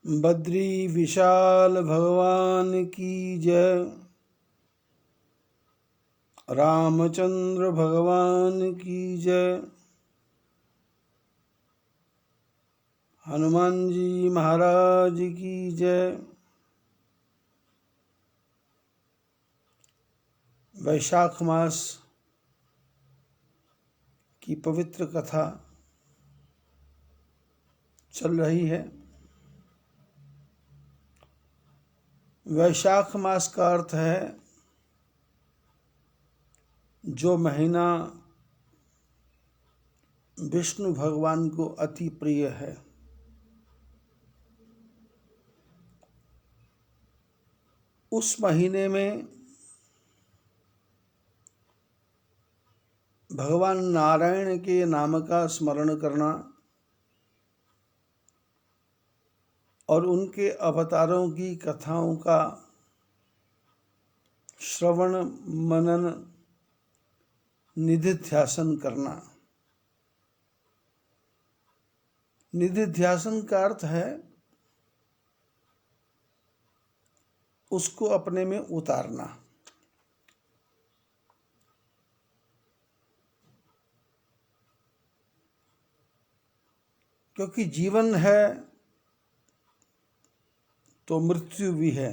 बद्री विशाल भगवान की जय। रामचंद्र भगवान की जय। हनुमान जी महाराज की जय। वैशाख मास की पवित्र कथा चल रही है। वैशाख मास का अर्थ है जो महीना विष्णु भगवान को अति प्रिय है। उस महीने में भगवान नारायण के नाम का स्मरण करना और उनके अवतारों की कथाओं का श्रवण मनन निधिध्यासन करना। निधिध्यासन का अर्थ है उसको अपने में उतारना। क्योंकि जीवन है तो मृत्यु भी है।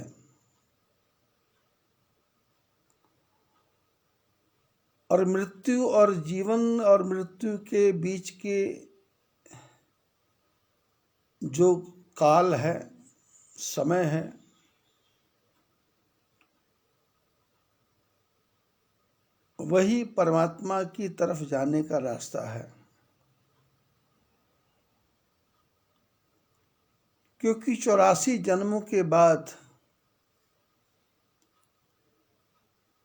और मृत्यु और जीवन और मृत्यु के बीच के जो काल है, समय है, वही परमात्मा की तरफ जाने का रास्ता है। क्योंकि 84 जन्मों के बाद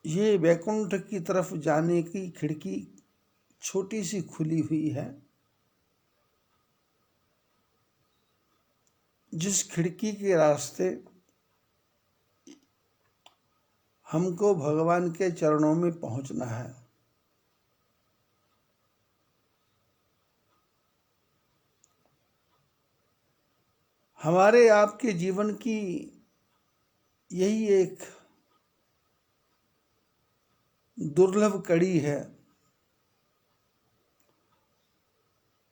ये वैकुंठ की तरफ जाने की खिड़की छोटी सी खुली हुई है, जिस खिड़की के रास्ते हमको भगवान के चरणों में पहुंचना है। हमारे आपके जीवन की यही एक दुर्लभ कड़ी है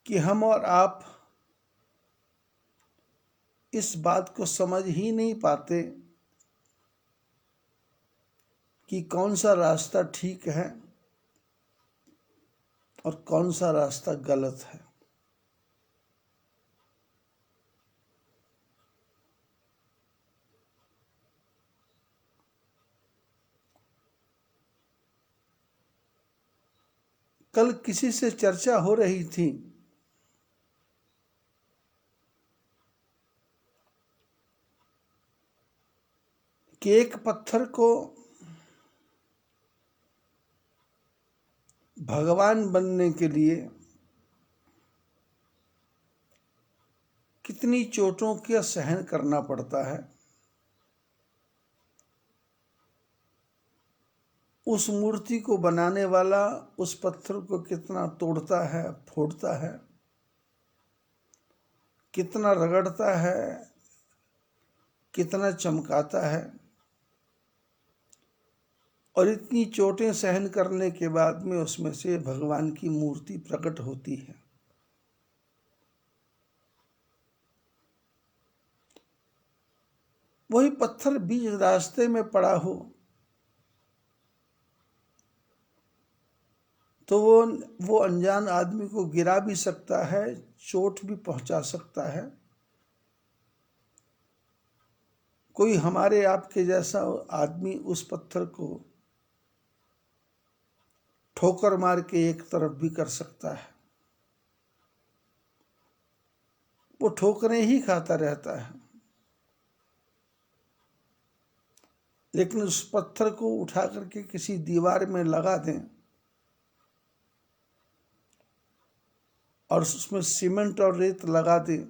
कि हम और आप इस बात को समझ ही नहीं पाते कि कौन सा रास्ता ठीक है और कौन सा रास्ता गलत है। कल किसी से चर्चा हो रही थी कि एक पत्थर को भगवान बनने के लिए कितनी चोटों का सहन करना पड़ता है। उस मूर्ति को बनाने वाला उस पत्थर को कितना तोड़ता है, फोड़ता है, कितना रगड़ता है, कितना चमकाता है, और इतनी चोटें सहन करने के बाद में उसमें से भगवान की मूर्ति प्रकट होती है। वही पत्थर बीच रास्ते में पड़ा हो तो वो अनजान आदमी को गिरा भी सकता है, चोट भी पहुंचा सकता है। कोई हमारे आपके जैसा आदमी उस पत्थर को ठोकर मार के एक तरफ भी कर सकता है। वो ठोकरें ही खाता रहता है, लेकिन उस पत्थर को उठा करके किसी दीवार में लगा दें और उसमें सीमेंट और रेत लगा दें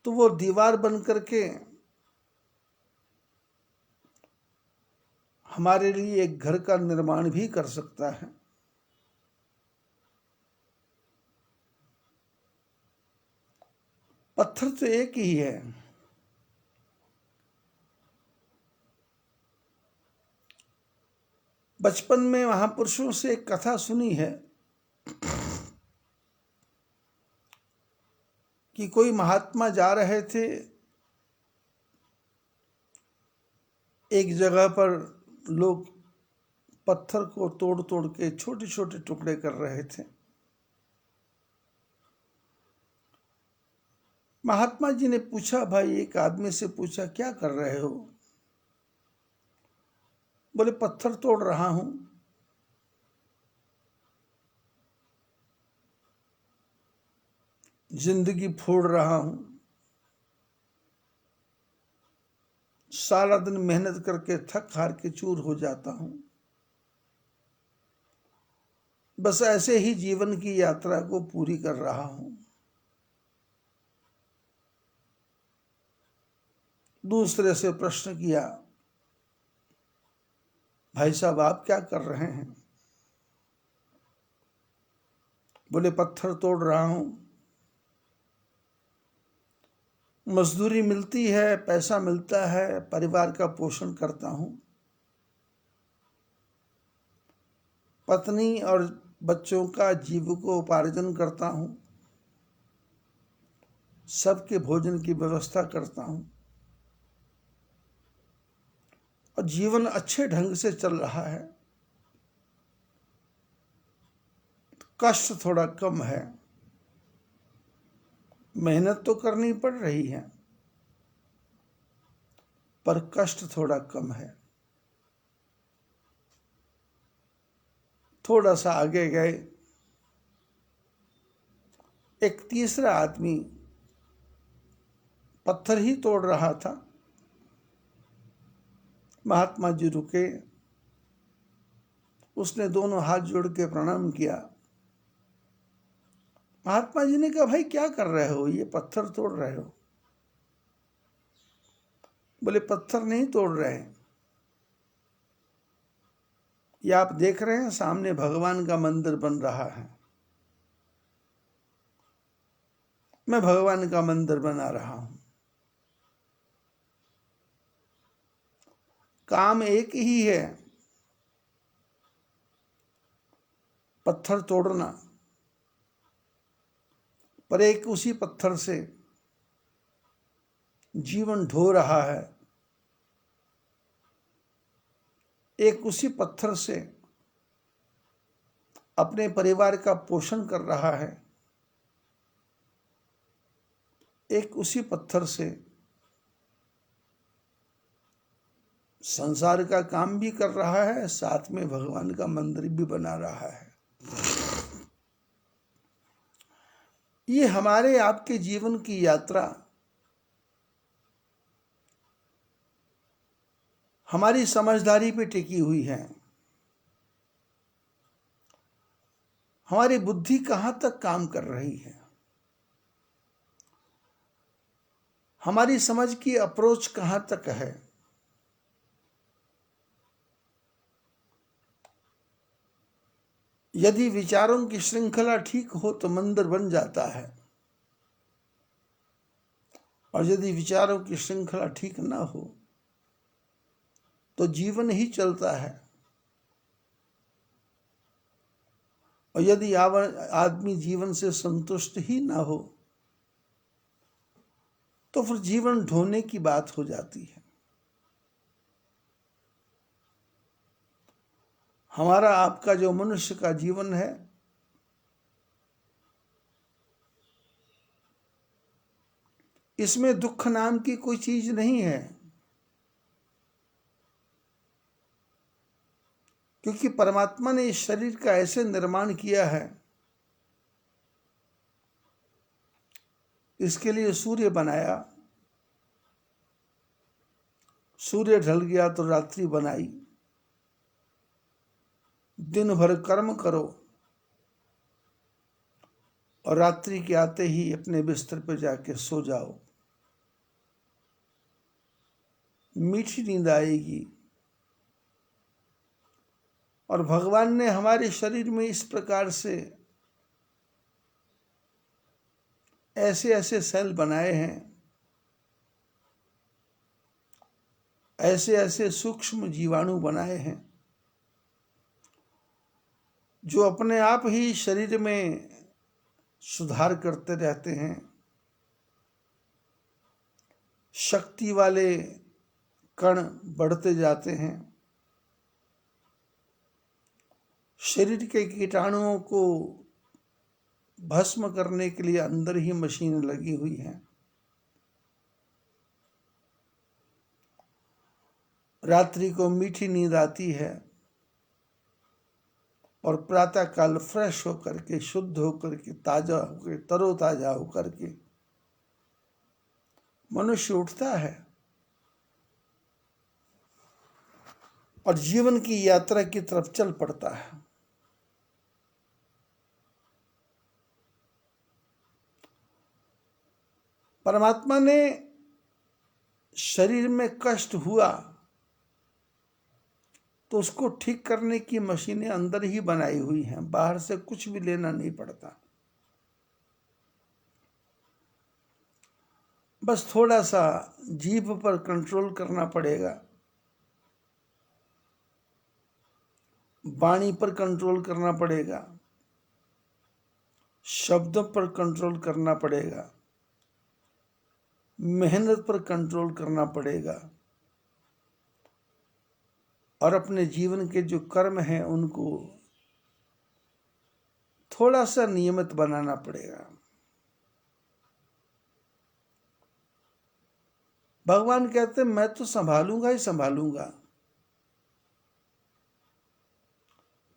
तो वो दीवार बन करके हमारे लिए एक घर का निर्माण भी कर सकता है। पत्थर तो एक ही है, बचपन में महापुरुषों से एक कथा सुनी है कि कोई महात्मा जा रहे थे, एक जगह पर लोग पत्थर को तोड़ तोड़ के छोटे छोटे टुकड़े कर रहे थे। महात्मा जी ने पूछा, भाई, एक आदमी से पूछा, क्या कर रहे हो? बोले, पत्थर तोड़ रहा हूं। जिंदगी फोड़ रहा हूं, सारा दिन मेहनत करके थक हार के चूर हो जाता हूं, बस ऐसे ही जीवन की यात्रा को पूरी कर रहा हूं। दूसरे से प्रश्न किया, भाई साहब, आप क्या कर रहे हैं? बोले, पत्थर तोड़ रहा हूं, मजदूरी मिलती है, पैसा मिलता है, परिवार का पोषण करता हूं, पत्नी और बच्चों का जीविकोपार्जन करता हूं, सबके भोजन की व्यवस्था करता हूं और जीवन अच्छे ढंग से चल रहा है। कष्ट थोड़ा कम है, मेहनत तो करनी पड़ रही है, पर कष्ट थोड़ा कम है। थोड़ा सा आगे गए, एक तीसरा आदमी पत्थर ही तोड़ रहा था। महात्मा जी रुके, उसने दोनों हाथ जोड़ के प्रणाम किया। महात्मा जी ने कहा, भाई, क्या कर रहे हो? ये पत्थर तोड़ रहे हो? बोले, पत्थर नहीं तोड़ रहे, ये आप देख रहे हैं, सामने भगवान का मंदिर बन रहा है, मैं भगवान का मंदिर बना रहा हूं। काम एक ही है, पत्थर तोड़ना, पर एक उसी पत्थर से जीवन ढो रहा है, एक उसी पत्थर से अपने परिवार का पोषण कर रहा है, एक उसी पत्थर से संसार का काम भी कर रहा है, साथ में भगवान का मंदिर भी बना रहा है। ये हमारे आपके जीवन की यात्रा हमारी समझदारी पे टिकी हुई है। हमारी बुद्धि कहां तक काम कर रही है, हमारी समझ की अप्रोच कहां तक है। यदि विचारों की श्रृंखला ठीक हो तो मंदिर बन जाता है, और यदि विचारों की श्रृंखला ठीक ना हो तो जीवन ही चलता है। और यदि आदमी जीवन से संतुष्ट ही ना हो तो फिर जीवन ढोने की बात हो जाती है। हमारा आपका जो मनुष्य का जीवन है, इसमें दुख नाम की कोई चीज नहीं है, क्योंकि परमात्मा ने इस शरीर का ऐसे निर्माण किया है। इसके लिए सूर्य बनाया, सूर्य ढल गया तो रात्रि बनाई, दिन भर कर्म करो और रात्रि के आते ही अपने बिस्तर पर जाके सो जाओ, मीठी नींद आएगी। और भगवान ने हमारे शरीर में इस प्रकार से ऐसे ऐसे सेल बनाए हैं, ऐसे ऐसे सूक्ष्म जीवाणु बनाए हैं जो अपने आप ही शरीर में सुधार करते रहते हैं, शक्ति वाले कण बढ़ते जाते हैं, शरीर के कीटाणुओं को भस्म करने के लिए अंदर ही मशीन लगी हुई है। रात्रि को मीठी नींद आती है और प्रातः काल फ्रेश होकर के, शुद्ध होकर के, ताजा होकर, तरोताजा होकर के मनुष्य उठता है और जीवन की यात्रा की तरफ चल पड़ता है। परमात्मा ने शरीर में कष्ट हुआ तो उसको ठीक करने की मशीनें अंदर ही बनाई हुई हैं, बाहर से कुछ भी लेना नहीं पड़ता। बस थोड़ा सा जीभ पर कंट्रोल करना पड़ेगा, वाणी पर कंट्रोल करना पड़ेगा, शब्दों पर कंट्रोल करना पड़ेगा, मेहनत पर कंट्रोल करना पड़ेगा और अपने जीवन के जो कर्म हैं उनको थोड़ा सा नियमित बनाना पड़ेगा। भगवान कहते हैं मैं तो संभालूंगा ही संभालूंगा,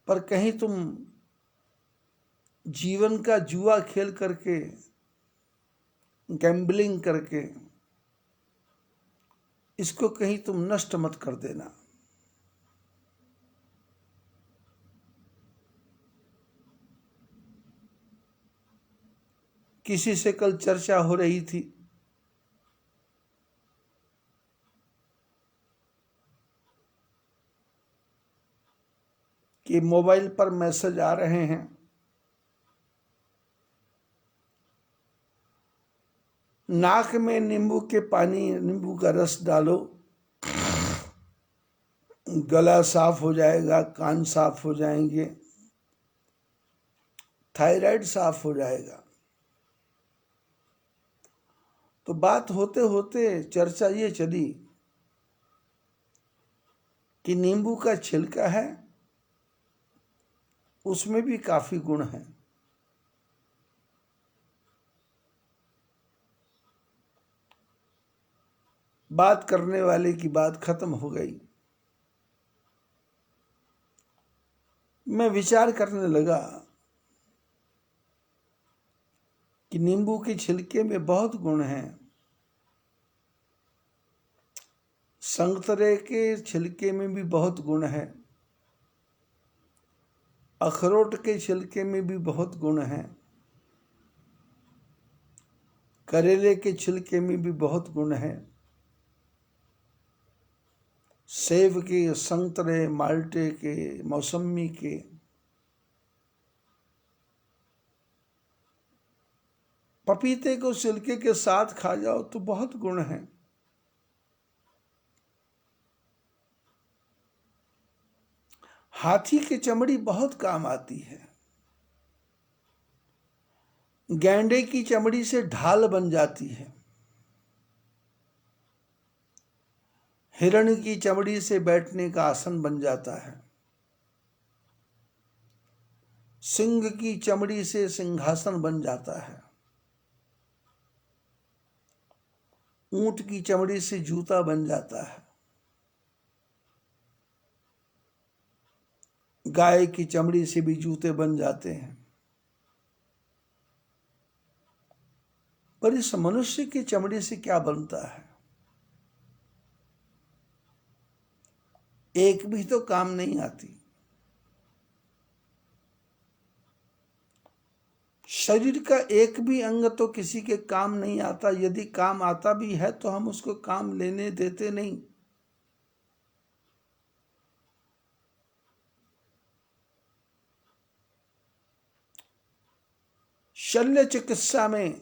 पर कहीं तुम जीवन का जुआ खेल करके, गैम्बलिंग करके इसको कहीं तुम नष्ट मत कर देना। किसी से कल चर्चा हो रही थी कि मोबाइल पर मैसेज आ रहे हैं, नाक में नींबू का रस डालो, गला साफ हो जाएगा, कान साफ हो जाएंगे, थायराइड साफ हो जाएगा। तो बात होते होते चर्चा ये चली कि नींबू का छिलका है, उसमें भी काफी गुण है। बात करने वाले की बात खत्म हो गई। मैं विचार करने लगा कि नींबू के छिलके में बहुत गुण हैं, संतरे के छिलके में भी बहुत गुण है, अखरोट के छिलके में भी बहुत गुण है, करेले के छिलके में भी बहुत गुण है, सेब के, संतरे, माल्टे के, मौसमी के, पपीते को छिलके के साथ खा जाओ तो बहुत गुण है। हाथी की चमड़ी बहुत काम आती है, गैंडे की चमड़ी से ढाल बन जाती है, हिरण की चमड़ी से बैठने का आसन बन जाता है, सिंह की चमड़ी से सिंहासन बन जाता है, ऊंट की चमड़ी से जूता बन जाता है, गाय की चमड़ी से भी जूते बन जाते हैं, पर इस मनुष्य की चमड़ी से क्या बनता है? एक भी तो काम नहीं आती। शरीर का एक भी अंग तो किसी के काम नहीं आता। यदि काम आता भी है तो हम उसको काम लेने देते नहीं। शल्य चिकित्सा में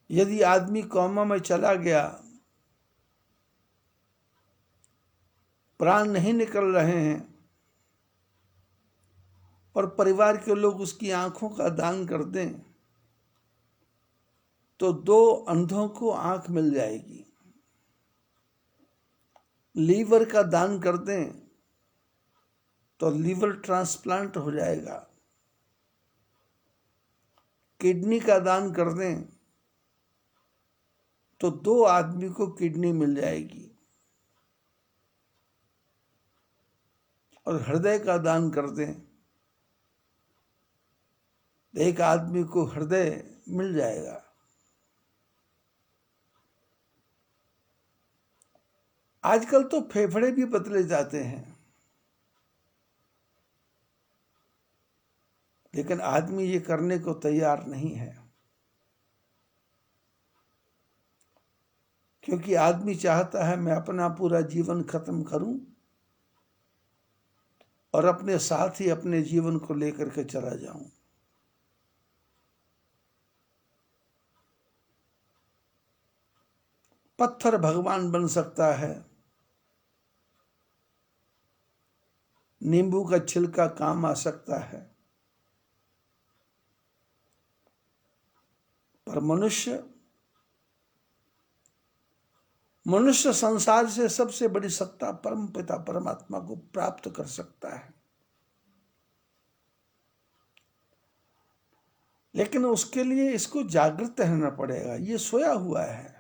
यदि आदमी कोमा में चला गया, प्राण नहीं निकल रहे हैं और परिवार के लोग उसकी आंखों का दान कर दें, तो 2 अंधों को आंख मिल जाएगी। लीवर का दान कर दें तो लीवर ट्रांसप्लांट हो जाएगा। किडनी का दान कर दें तो 2 आदमी को किडनी मिल जाएगी। और हृदय का दान कर दें, एक आदमी को हृदय मिल जाएगा। आजकल तो फेफड़े भी बदले जाते हैं, लेकिन आदमी ये करने को तैयार नहीं है, क्योंकि आदमी चाहता है मैं अपना पूरा जीवन खत्म करूं और अपने साथ ही अपने जीवन को लेकर के चला जाऊं। पत्थर भगवान बन सकता है, नींबू का छिलका काम आ सकता है, पर मनुष्य संसार से सबसे बड़ी सत्ता परम पिता परमात्मा को प्राप्त कर सकता है। लेकिन उसके लिए इसको जागृत रहना पड़ेगा। ये सोया हुआ है।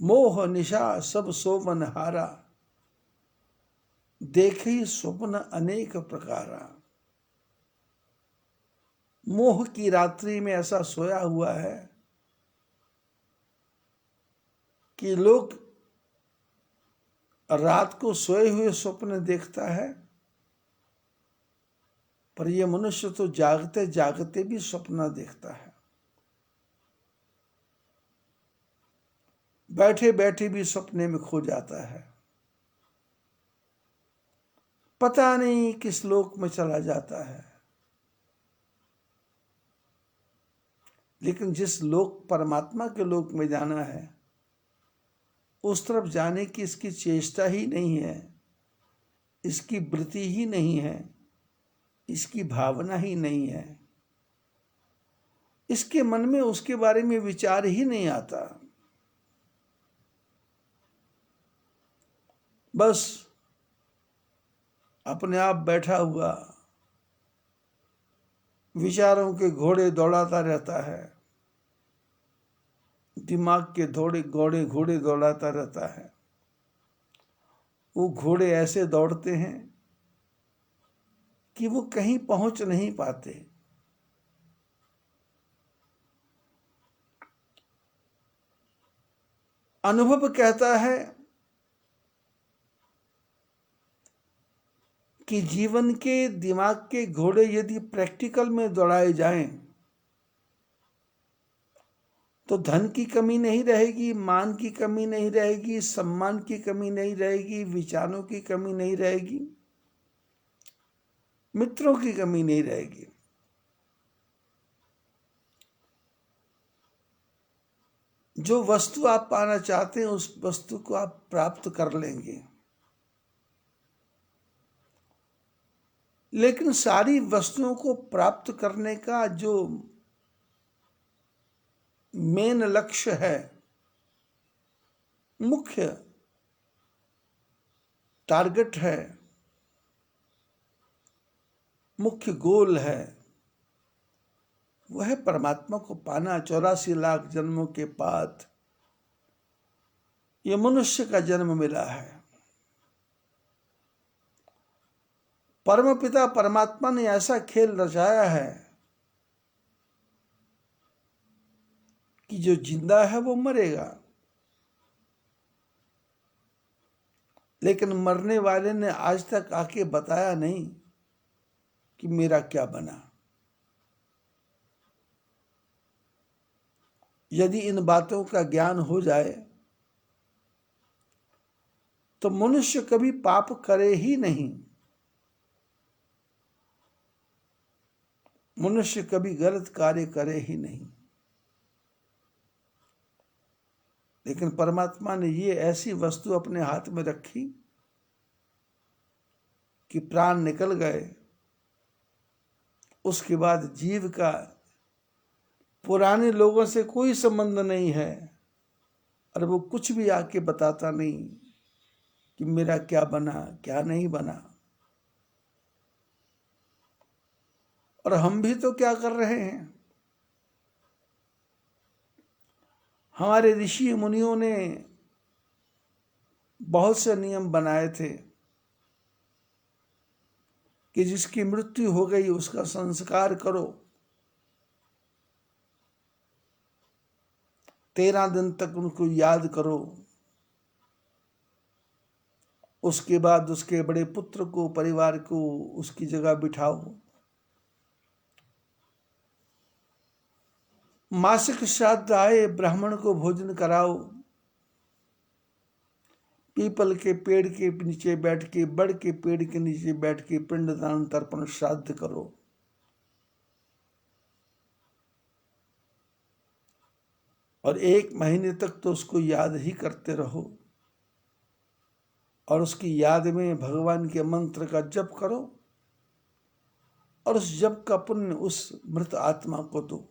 मोह निशा सब सोवन हारा, देखी स्वप्न अनेक प्रकारा। मोह की रात्रि में ऐसा सोया हुआ है कि लोग रात को सोए हुए स्वप्न देखता है, पर यह मनुष्य तो जागते जागते भी स्वप्न देखता है, बैठे बैठे भी सपने में खो जाता है, पता नहीं किस लोक में चला जाता है। लेकिन जिस लोक परमात्मा के लोक में जाना है, उस तरफ जाने की इसकी चेष्टा ही नहीं है, इसकी वृत्ति ही नहीं है, इसकी भावना ही नहीं है, इसके मन में उसके बारे में विचार ही नहीं आता। बस अपने आप बैठा हुआ विचारों के घोड़े दौड़ाता रहता है, दिमाग के घोड़े दौड़ाता रहता है। वो घोड़े ऐसे दौड़ते हैं कि वो कहीं पहुंच नहीं पाते। अनुभव कहता है कि जीवन के दिमाग के घोड़े यदि प्रैक्टिकल में दौड़ाए जाएं तो धन की कमी नहीं रहेगी, मान की कमी नहीं रहेगी, सम्मान की कमी नहीं रहेगी, विचारों की कमी नहीं रहेगी, मित्रों की कमी नहीं रहेगी। जो वस्तु आप पाना चाहते हैं उस वस्तु को आप प्राप्त कर लेंगे। लेकिन सारी वस्तुओं को प्राप्त करने का जो मेन लक्ष्य है, मुख्य टारगेट है, मुख्य गोल है, वह है परमात्मा को पाना। 84 लाख जन्मों के बाद ये मनुष्य का जन्म मिला है। परम पिता परमात्मा ने ऐसा खेल रचाया है कि जो जिंदा है वो मरेगा, लेकिन मरने वाले ने आज तक आके बताया नहीं कि मेरा क्या बना। यदि इन बातों का ज्ञान हो जाए तो मनुष्य कभी पाप करे ही नहीं। मनुष्य कभी गलत कार्य करे ही नहीं। लेकिन परमात्मा ने ये ऐसी वस्तु अपने हाथ में रखी कि प्राण निकल गए, उसके बाद जीव का पुराने लोगों से कोई संबंध नहीं है, और वो कुछ भी आके बताता नहीं कि मेरा क्या बना क्या नहीं बना। और हम भी तो क्या कर रहे हैं, हमारे ऋषि मुनियों ने बहुत से नियम बनाए थे कि जिसकी मृत्यु हो गई उसका संस्कार करो, 13 दिन तक उनको याद करो, उसके बाद उसके बड़े पुत्र को, परिवार को उसकी जगह बिठाओ, मासिक श्राद्ध आए ब्राह्मण को भोजन कराओ, पीपल के पेड़ के नीचे बैठ के, बड़ के पेड़ के नीचे बैठ के पिंडदान तर्पण श्राद्ध करो। और 1 महीने तक तो उसको याद ही करते रहो, और उसकी याद में भगवान के मंत्र का जप करो, और उस जप का पुण्य उस मृत आत्मा को दो।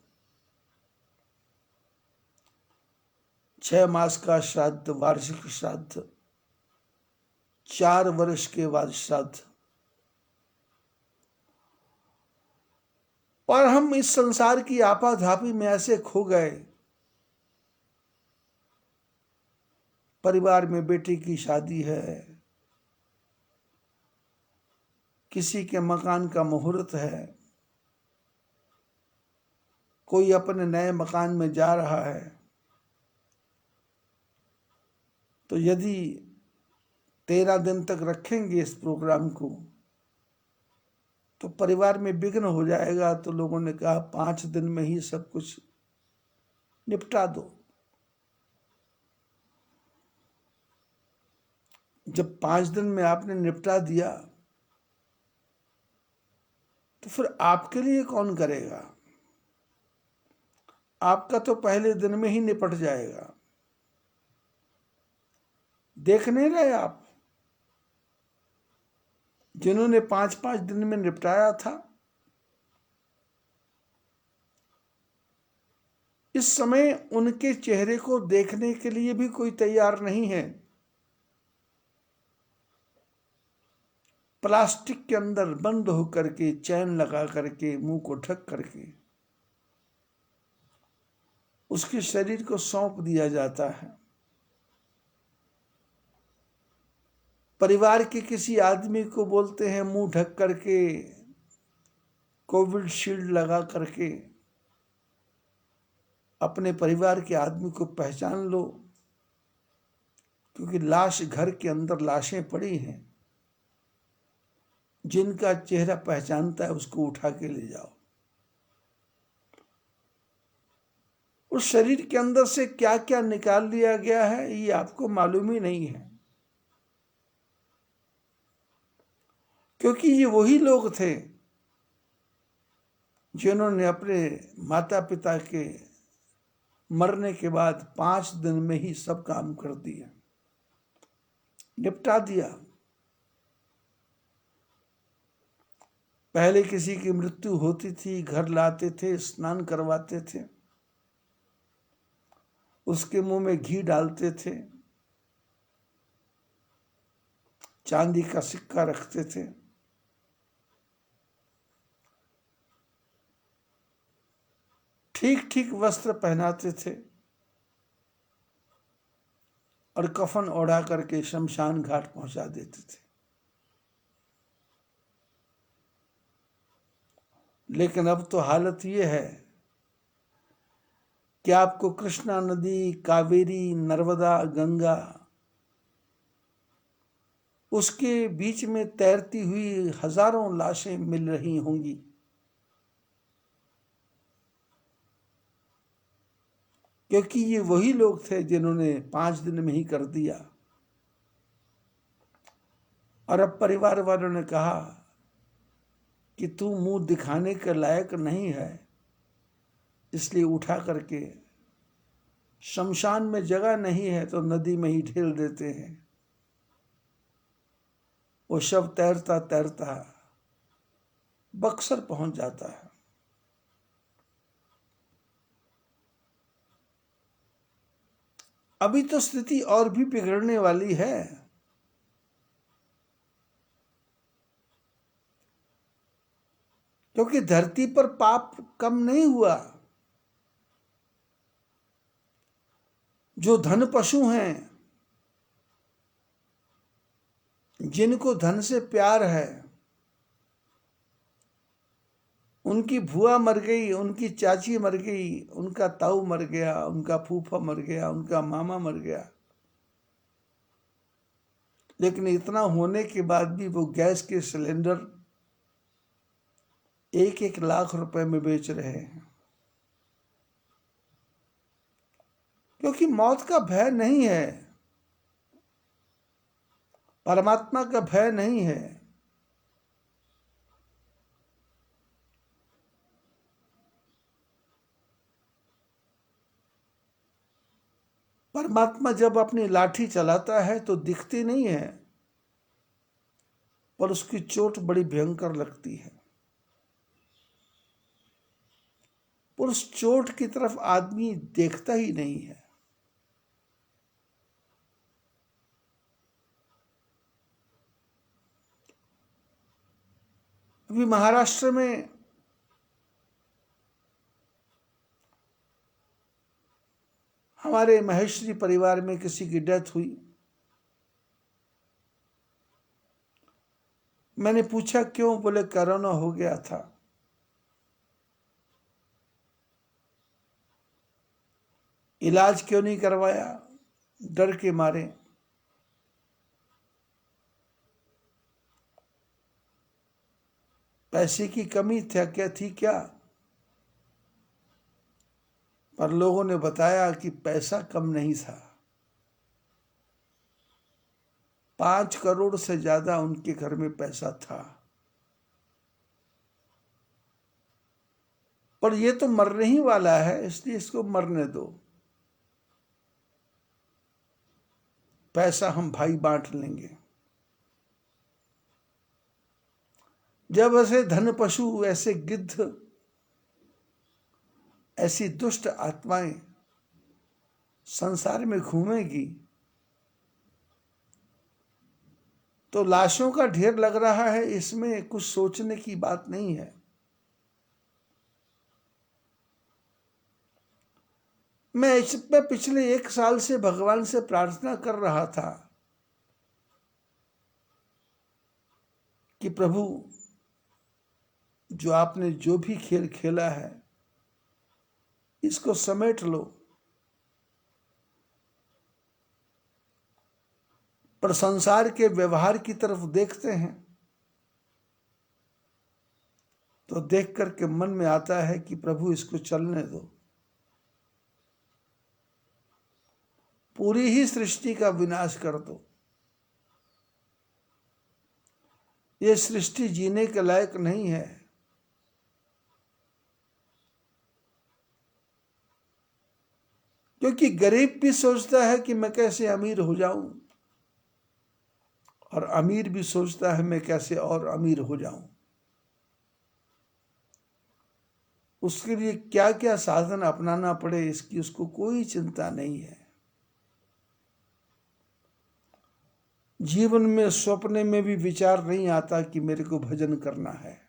6 मास का श्राद्ध, वार्षिक श्राद्ध, 4 वर्ष के बाद श्राद्ध। और हम इस संसार की आपाधापी में ऐसे खो गए, परिवार में बेटे की शादी है, किसी के मकान का मुहूर्त है, कोई अपने नए मकान में जा रहा है, तो यदि 13 दिन तक रखेंगे इस प्रोग्राम को तो परिवार में विघ्न हो जाएगा। तो लोगों ने कहा 5 दिन में ही सब कुछ निपटा दो। जब 5 दिन में आपने निपटा दिया तो फिर आपके लिए कौन करेगा? आपका तो पहले दिन में ही निपट जाएगा। देख नहीं रहे आप, जिन्होंने 5-5 दिन में निपटाया था, इस समय उनके चेहरे को देखने के लिए भी कोई तैयार नहीं है। प्लास्टिक के अंदर बंद होकर के, चैन लगा करके, मुंह को ढक करके उसके शरीर को सौंप दिया जाता है। परिवार के किसी आदमी को बोलते हैं मुंह ढक करके, कोविड शील्ड लगा करके अपने परिवार के आदमी को पहचान लो, क्योंकि लाश, घर के अंदर लाशें पड़ी हैं, जिनका चेहरा पहचानता है उसको उठा के ले जाओ। उस शरीर के अंदर से क्या क्या निकाल लिया गया है ये आपको मालूम ही नहीं है, क्योंकि ये वही लोग थे जिन्होंने अपने माता पिता के मरने के बाद 5 दिन में ही सब काम कर दिया, निपटा दिया। पहले किसी की मृत्यु होती थी, घर लाते थे, स्नान करवाते थे, उसके मुंह में घी डालते थे, चांदी का सिक्का रखते थे, ठीक ठीक वस्त्र पहनाते थे, और कफन ओढ़ा करके शमशान घाट पहुंचा देते थे। लेकिन अब तो हालत ये है कि आपको कृष्णा नदी, कावेरी, नर्मदा, गंगा, उसके बीच में तैरती हुई हजारों लाशें मिल रही होंगी, क्योंकि ये वही लोग थे जिन्होंने 5 दिन में ही कर दिया। और अब परिवार वालों ने कहा कि तू मुंह दिखाने के लायक नहीं है, इसलिए उठा करके शमशान में जगह नहीं है तो नदी में ही ढेल देते हैं। वो शव तैरता तैरता बक्सर पहुंच जाता है। अभी तो स्थिति और भी बिगड़ने वाली है। क्योंकि धरती पर पाप कम नहीं हुआ। जो धन पशु हैं, जिनको धन से प्यार है, उनकी भुआ मर गई, उनकी चाची मर गई, उनका ताऊ मर गया, उनका फूफा मर गया, उनका मामा मर गया, लेकिन इतना होने के बाद भी वो गैस के सिलेंडर 1-1 लाख रुपए में बेच रहे हैं। क्योंकि मौत का भय नहीं है, परमात्मा का भय नहीं है। परमात्मा जब अपनी लाठी चलाता है तो दिखती नहीं है, पर उसकी चोट बड़ी भयंकर लगती है। पर उस चोट की तरफ आदमी देखता ही नहीं है। अभी महाराष्ट्र में हमारे महेश्वरी परिवार में किसी की डेथ हुई। मैंने पूछा क्यों? बोले कोरोना हो गया था। इलाज क्यों नहीं करवाया? डर के मारे। पैसे की कमी थी क्या? पर लोगों ने बताया कि पैसा कम नहीं था। 5 करोड़ से ज्यादा उनके घर में पैसा था। पर ये तो मरने ही वाला है, इसलिए इसको मरने दो। पैसा हम भाई बांट लेंगे। जब ऐसे धन पशु, ऐसे गिद्ध, ऐसी दुष्ट आत्माएं संसार में घूमेगी तो लाशों का ढेर लग रहा है, इसमें कुछ सोचने की बात नहीं है। मैं इस पे पिछले 1 साल से भगवान से प्रार्थना कर रहा था कि प्रभु, जो आपने जो भी खेल खेला है इसको समेट लो। पर संसार के व्यवहार की तरफ देखते हैं तो देख करके मन में आता है कि प्रभु इसको चलने दो। पूरी ही सृष्टि का विनाश कर दो। ये सृष्टि जीने के लायक नहीं है। क्योंकि गरीब भी सोचता है कि मैं कैसे अमीर हो जाऊं, और अमीर भी सोचता है मैं कैसे और अमीर हो जाऊं। उसके लिए क्या क्या साधन अपनाना पड़े, इसकी उसको कोई चिंता नहीं है। जीवन में सपने में भी विचार नहीं आता कि मेरे को भजन करना है,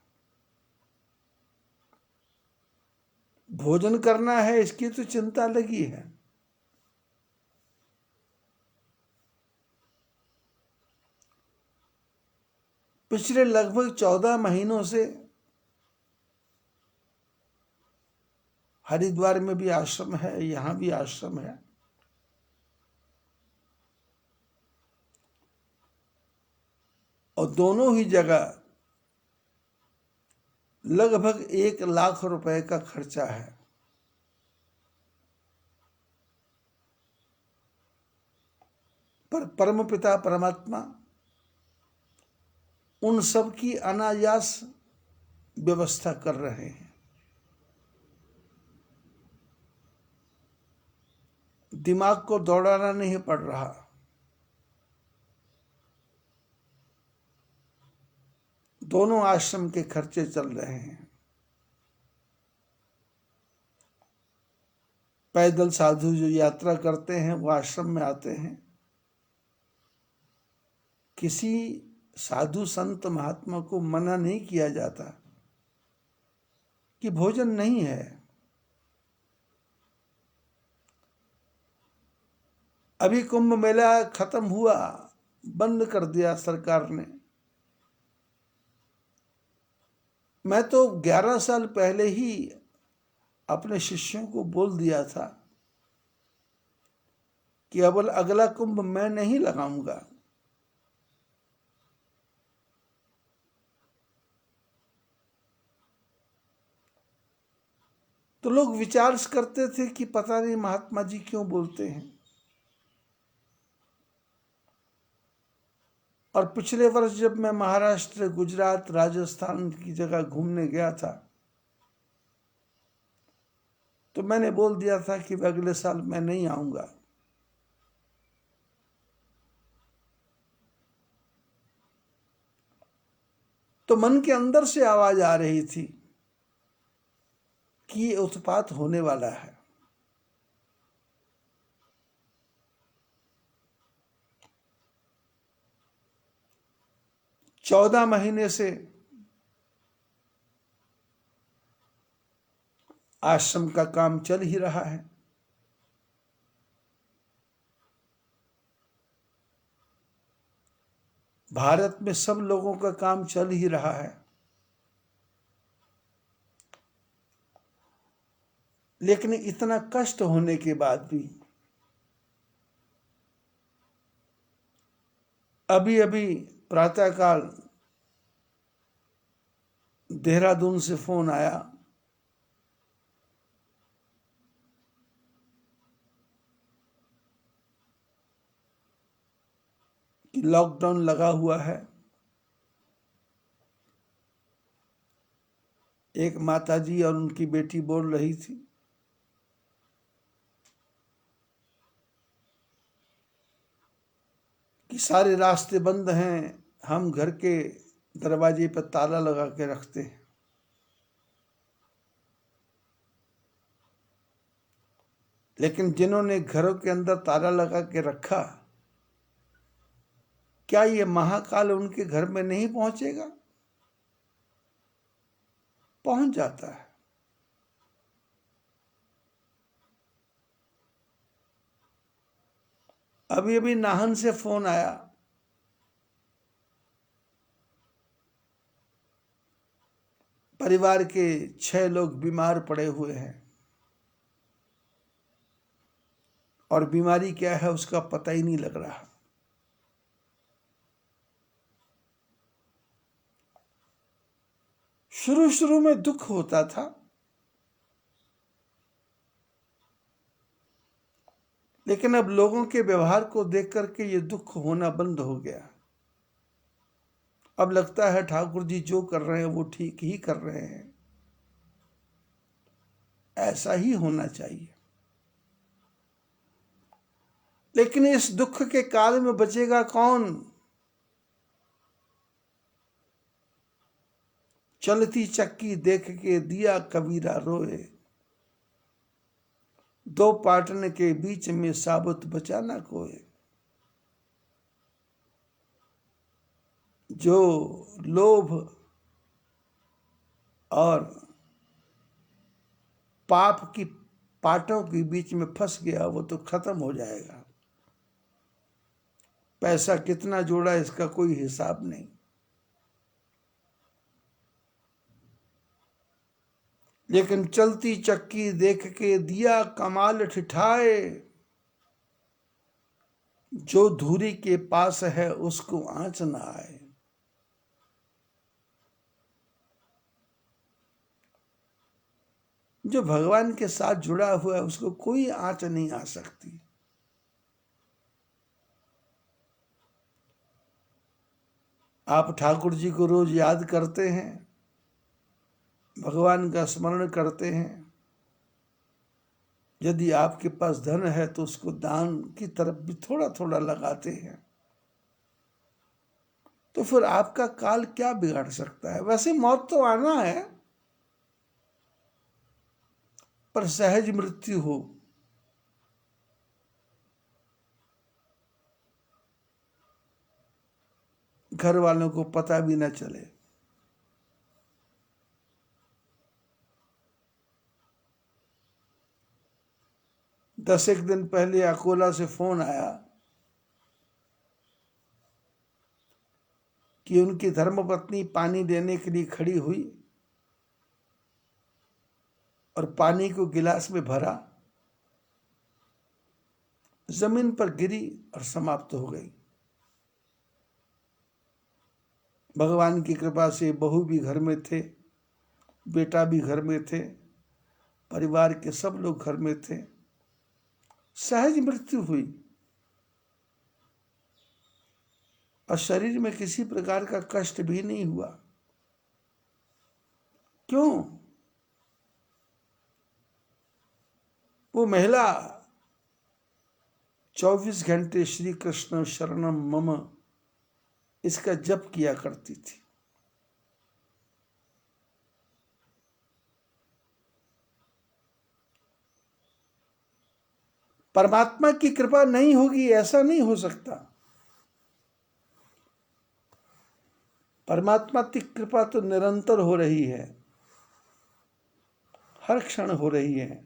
भोजन करना है, इसकी तो चिंता लगी है। पिछले लगभग 14 महीनों से हरिद्वार में भी आश्रम है, यहां भी आश्रम है, और दोनों ही जगह लगभग 1 लाख रुपए का खर्चा है। पर परमपिता परमात्मा उन सब की अनायास व्यवस्था कर रहे हैं। दिमाग को दौड़ाना नहीं पड़ रहा। दोनों आश्रम के खर्चे चल रहे हैं। पैदल साधु जो यात्रा करते हैं वो आश्रम में आते हैं। किसी साधु संत महात्मा को मना नहीं किया जाता कि भोजन नहीं है। अभी कुंभ मेला खत्म हुआ, बंद कर दिया सरकार ने। मैं तो 11 साल पहले ही अपने शिष्यों को बोल दिया था कि अब अगला कुंभ मैं नहीं लगाऊंगा। तो लोग विचार करते थे कि पता नहीं महात्मा जी क्यों बोलते हैं। और पिछले वर्ष जब मैं महाराष्ट्र, गुजरात, राजस्थान की जगह घूमने गया था तो मैंने बोल दिया था कि अगले साल मैं नहीं आऊंगा। तो मन के अंदर से आवाज आ रही थी कि ये उत्पात होने वाला है। चौदह महीने से आश्रम का काम चल ही रहा है। भारत में सब लोगों का काम चल ही रहा है, लेकिन इतना कष्ट होने के बाद भी अभी अभी प्रातःकाल देहरादून से फोन आया कि लॉकडाउन लगा हुआ है। एक माताजी और उनकी बेटी बोल रही थी कि सारे रास्ते बंद हैं, हम घर के दरवाजे पर ताला लगा के रखते हैं। लेकिन जिन्होंने घरों के अंदर ताला लगा के रखा, क्या ये महाकाल उनके घर में नहीं पहुंचेगा? पहुंच जाता है। अभी अभी नाहन से फोन आया, परिवार के 6 लोग बीमार पड़े हुए हैं और बीमारी क्या है उसका पता ही नहीं लग रहा। शुरू शुरू में दुख होता था, लेकिन अब लोगों के व्यवहार को देख करके ये दुख होना बंद हो गया। अब लगता है ठाकुर जी जो कर रहे हैं वो ठीक ही कर रहे हैं, ऐसा ही होना चाहिए। लेकिन इस दुख के काल में बचेगा कौन? चलती चक्की देख के दिया कबीरा रोए, दो पाटन के बीच में साबुत बचा ना कोई। जो लोभ और पाप की पाटों के बीच में फंस गया वो तो खत्म हो जाएगा। पैसा कितना जोड़ा इसका कोई हिसाब नहीं। लेकिन चलती चक्की देख के दिया कमाल ठिठाए, जो धुरी के पास है उसको आंच ना आए। जो भगवान के साथ जुड़ा हुआ है उसको कोई आंच नहीं आ सकती। आप ठाकुर जी को रोज याद करते हैं, भगवान का स्मरण करते हैं। यदि आपके पास धन है तो उसको दान की तरफ भी थोड़ा थोड़ा लगाते हैं, तो फिर आपका काल क्या बिगाड़ सकता है। वैसे मौत तो आना है, पर सहज मृत्यु हो, घर वालों को पता भी न चले। दस एक दिन पहले अकोला से फोन आया कि उनकी धर्मपत्नी पानी देने के लिए खड़ी हुई और पानी को गिलास में भरा, जमीन पर गिरी और समाप्त हो गई। भगवान की कृपा से बहू भी घर में थे, बेटा भी घर में थे, परिवार के सब लोग घर में थे। सहज मृत्यु हुई और शरीर में किसी प्रकार का कष्ट भी नहीं हुआ। क्यों? वो महिला 24 घंटे श्री कृष्ण शरणम मम इसका जप किया करती थी। परमात्मा की कृपा नहीं होगी ऐसा नहीं हो सकता। परमात्मा की कृपा तो निरंतर हो रही है, हर क्षण हो रही है,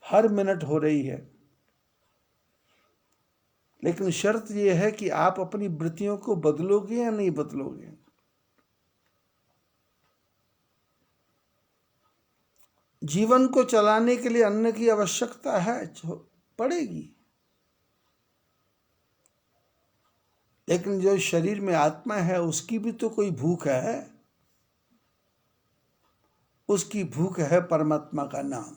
हर मिनट हो रही है। लेकिन शर्त यह है कि आप अपनी वृत्तियों को बदलोगे या नहीं बदलोगे। जीवन को चलाने के लिए अन्न की आवश्यकता है, पड़ेगी, लेकिन जो शरीर में आत्मा है उसकी भी तो कोई भूख है। उसकी भूख है परमात्मा का नाम।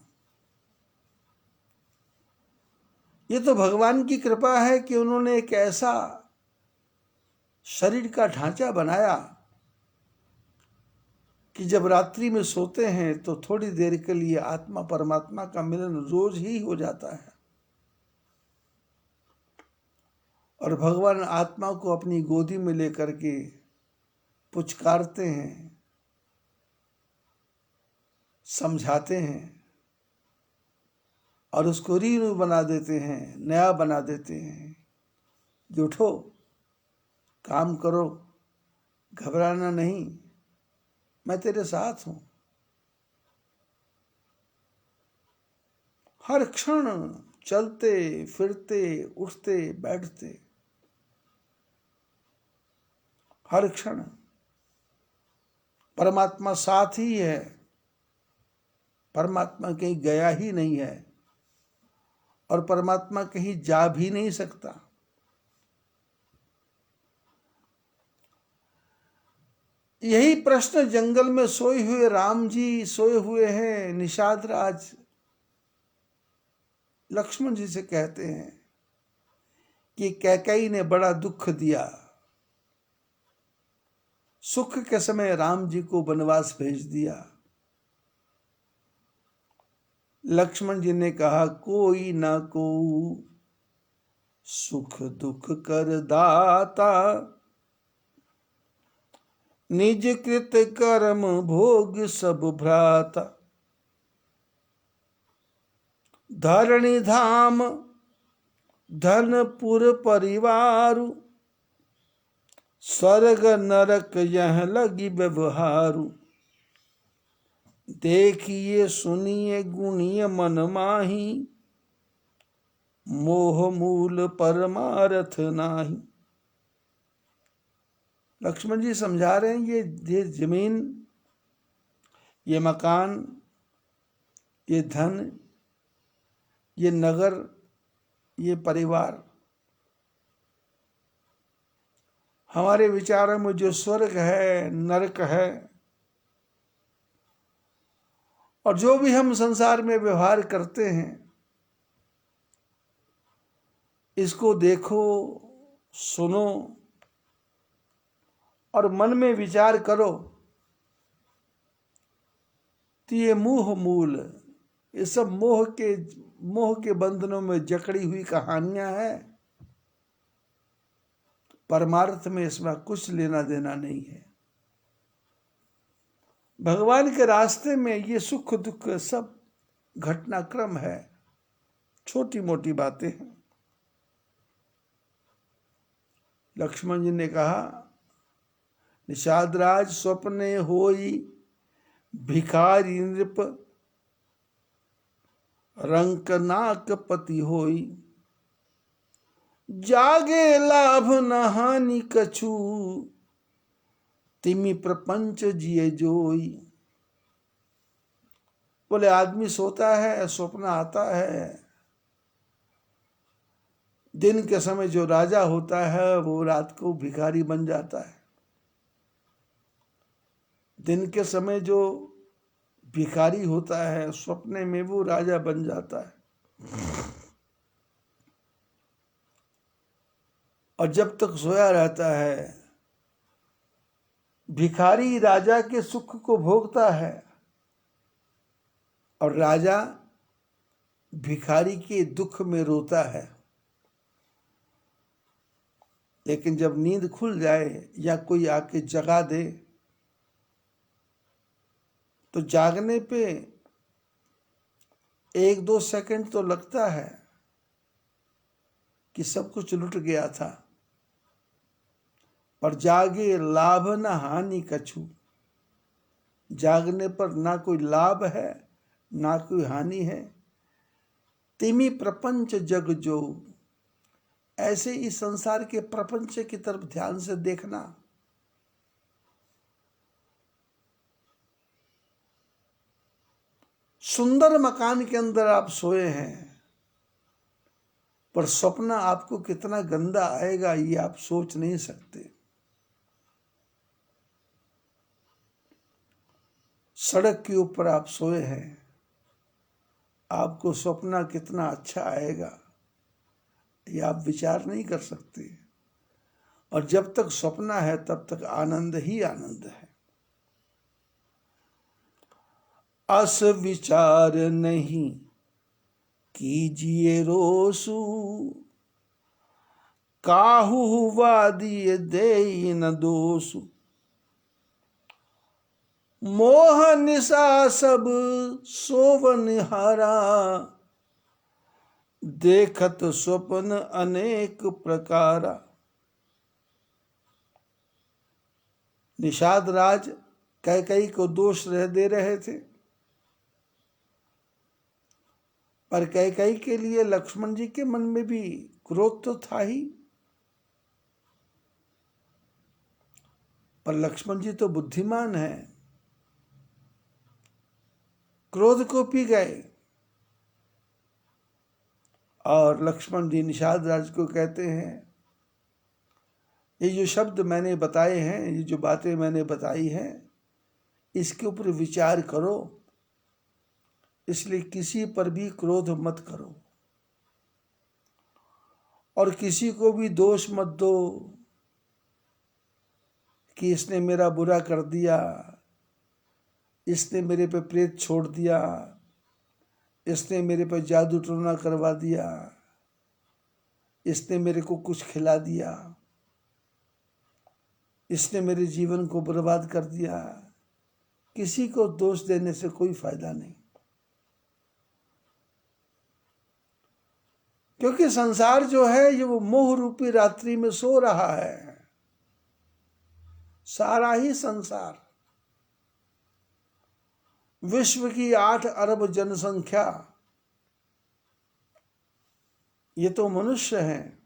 ये तो भगवान की कृपा है कि उन्होंने एक ऐसा शरीर का ढांचा बनाया कि जब रात्रि में सोते हैं तो थोड़ी देर के लिए आत्मा परमात्मा का मिलन रोज ही हो जाता है और भगवान आत्मा को अपनी गोदी में लेकर के पुचकारते हैं, समझाते हैं और उसको रीनू बना देते हैं, नया बना देते हैं कि उठो, काम करो, घबराना नहीं, मैं तेरे साथ हूं। हर क्षण चलते फिरते उठते बैठते, हर क्षण परमात्मा साथ ही है। परमात्मा कहीं गया ही नहीं है और परमात्मा कहीं जा भी नहीं सकता। यही प्रश्न जंगल में सोए हुए राम जी सोए हुए हैं, निषाद राज लक्ष्मण जी से कहते हैं कि कैकेयी ने बड़ा दुख दिया, सुख के समय राम जी को वनवास भेज दिया। लक्ष्मण जी ने कहा कोई ना को सुख दुख कर दाता, निज कृत कर्म भोग सब भ्राता। धरणी धाम धनपुर परिवारु, स्वर्ग नरक यह लगी व्यवहारु। देखिए सुनिए गुणिय मन माही, मोह मूल परमारथ नाही। लक्ष्मण जी समझा रहे हैं ये जमीन, ये मकान, ये धन, ये नगर, ये परिवार, हमारे विचारों में जो स्वर्ग है, नरक है और जो भी हम संसार में व्यवहार करते हैं, इसको देखो, सुनो और मन में विचार करो तो ये मोह मूल, ये सब मोह के बंधनों में जकड़ी हुई कहानियां हैं। परमार्थ में इसमें कुछ लेना देना नहीं है। भगवान के रास्ते में ये सुख दुख सब घटनाक्रम है, छोटी मोटी बातें हैं। लक्ष्मण जी ने कहा, निषादराज स्वप्ने होई भिखारी नृप, रंकनाक पति होई, जागे लाभ न हानि कछु, तिमि प्रपंच जिए जोई। बोले आदमी सोता है, स्वप्न आता है। दिन के समय जो राजा होता है वो रात को भिखारी बन जाता है। दिन के समय जो भिखारी होता है स्वप्ने में वो राजा बन जाता है। और जब तक सोया रहता है भिखारी राजा के सुख को भोगता है और राजा भिखारी के दुख में रोता है। लेकिन जब नींद खुल जाए या कोई आके जगा दे तो जागने पे 1-2 सेकंड तो लगता है कि सब कुछ लुट गया था, पर जागे लाभ न हानि कछु। जागने पर ना कोई लाभ है ना कोई हानि है। तिमि प्रपंच जग जो, ऐसे इस संसार के प्रपंच की तरफ ध्यान से देखना। सुंदर मकान के अंदर आप सोए हैं, पर स्वप्न आपको कितना गंदा आएगा ये आप सोच नहीं सकते। सड़क के ऊपर आप सोए हैं, आपको स्वप्न कितना अच्छा आएगा ये आप विचार नहीं कर सकते। और जब तक स्वप्न है तब तक आनंद ही आनंद है। अस विचार नहीं कीजिए रोसु, काहू वादिय दे न दोसु। मोह निशा सब सोवन हारा, देखत स्वप्न अनेक प्रकारा। निषाद राज कैकेयी को दोष दे रहे थे, पर कैकेयी के लिए लक्ष्मण जी के मन में भी क्रोध तो था ही। पर लक्ष्मण जी तो बुद्धिमान है, क्रोध को पी गए। और लक्ष्मण जी निषाद राज को कहते हैं, ये जो शब्द मैंने बताए हैं, ये जो बातें मैंने बताई हैं, इसके ऊपर विचार करो। इसलिए किसी पर भी क्रोध मत करो और किसी को भी दोष मत दो कि इसने मेरा बुरा कर दिया, इसने मेरे पे प्रेत छोड़ दिया, इसने मेरे पे जादू टोना करवा दिया, इसने मेरे को कुछ खिला दिया, इसने मेरे जीवन को बर्बाद कर दिया। किसी को दोष देने से कोई फायदा नहीं, क्योंकि संसार जो है ये वो मोह रूपी रात्रि में सो रहा है। सारा ही संसार, विश्व की 8 अरब जनसंख्या, ये तो मनुष्य हैं।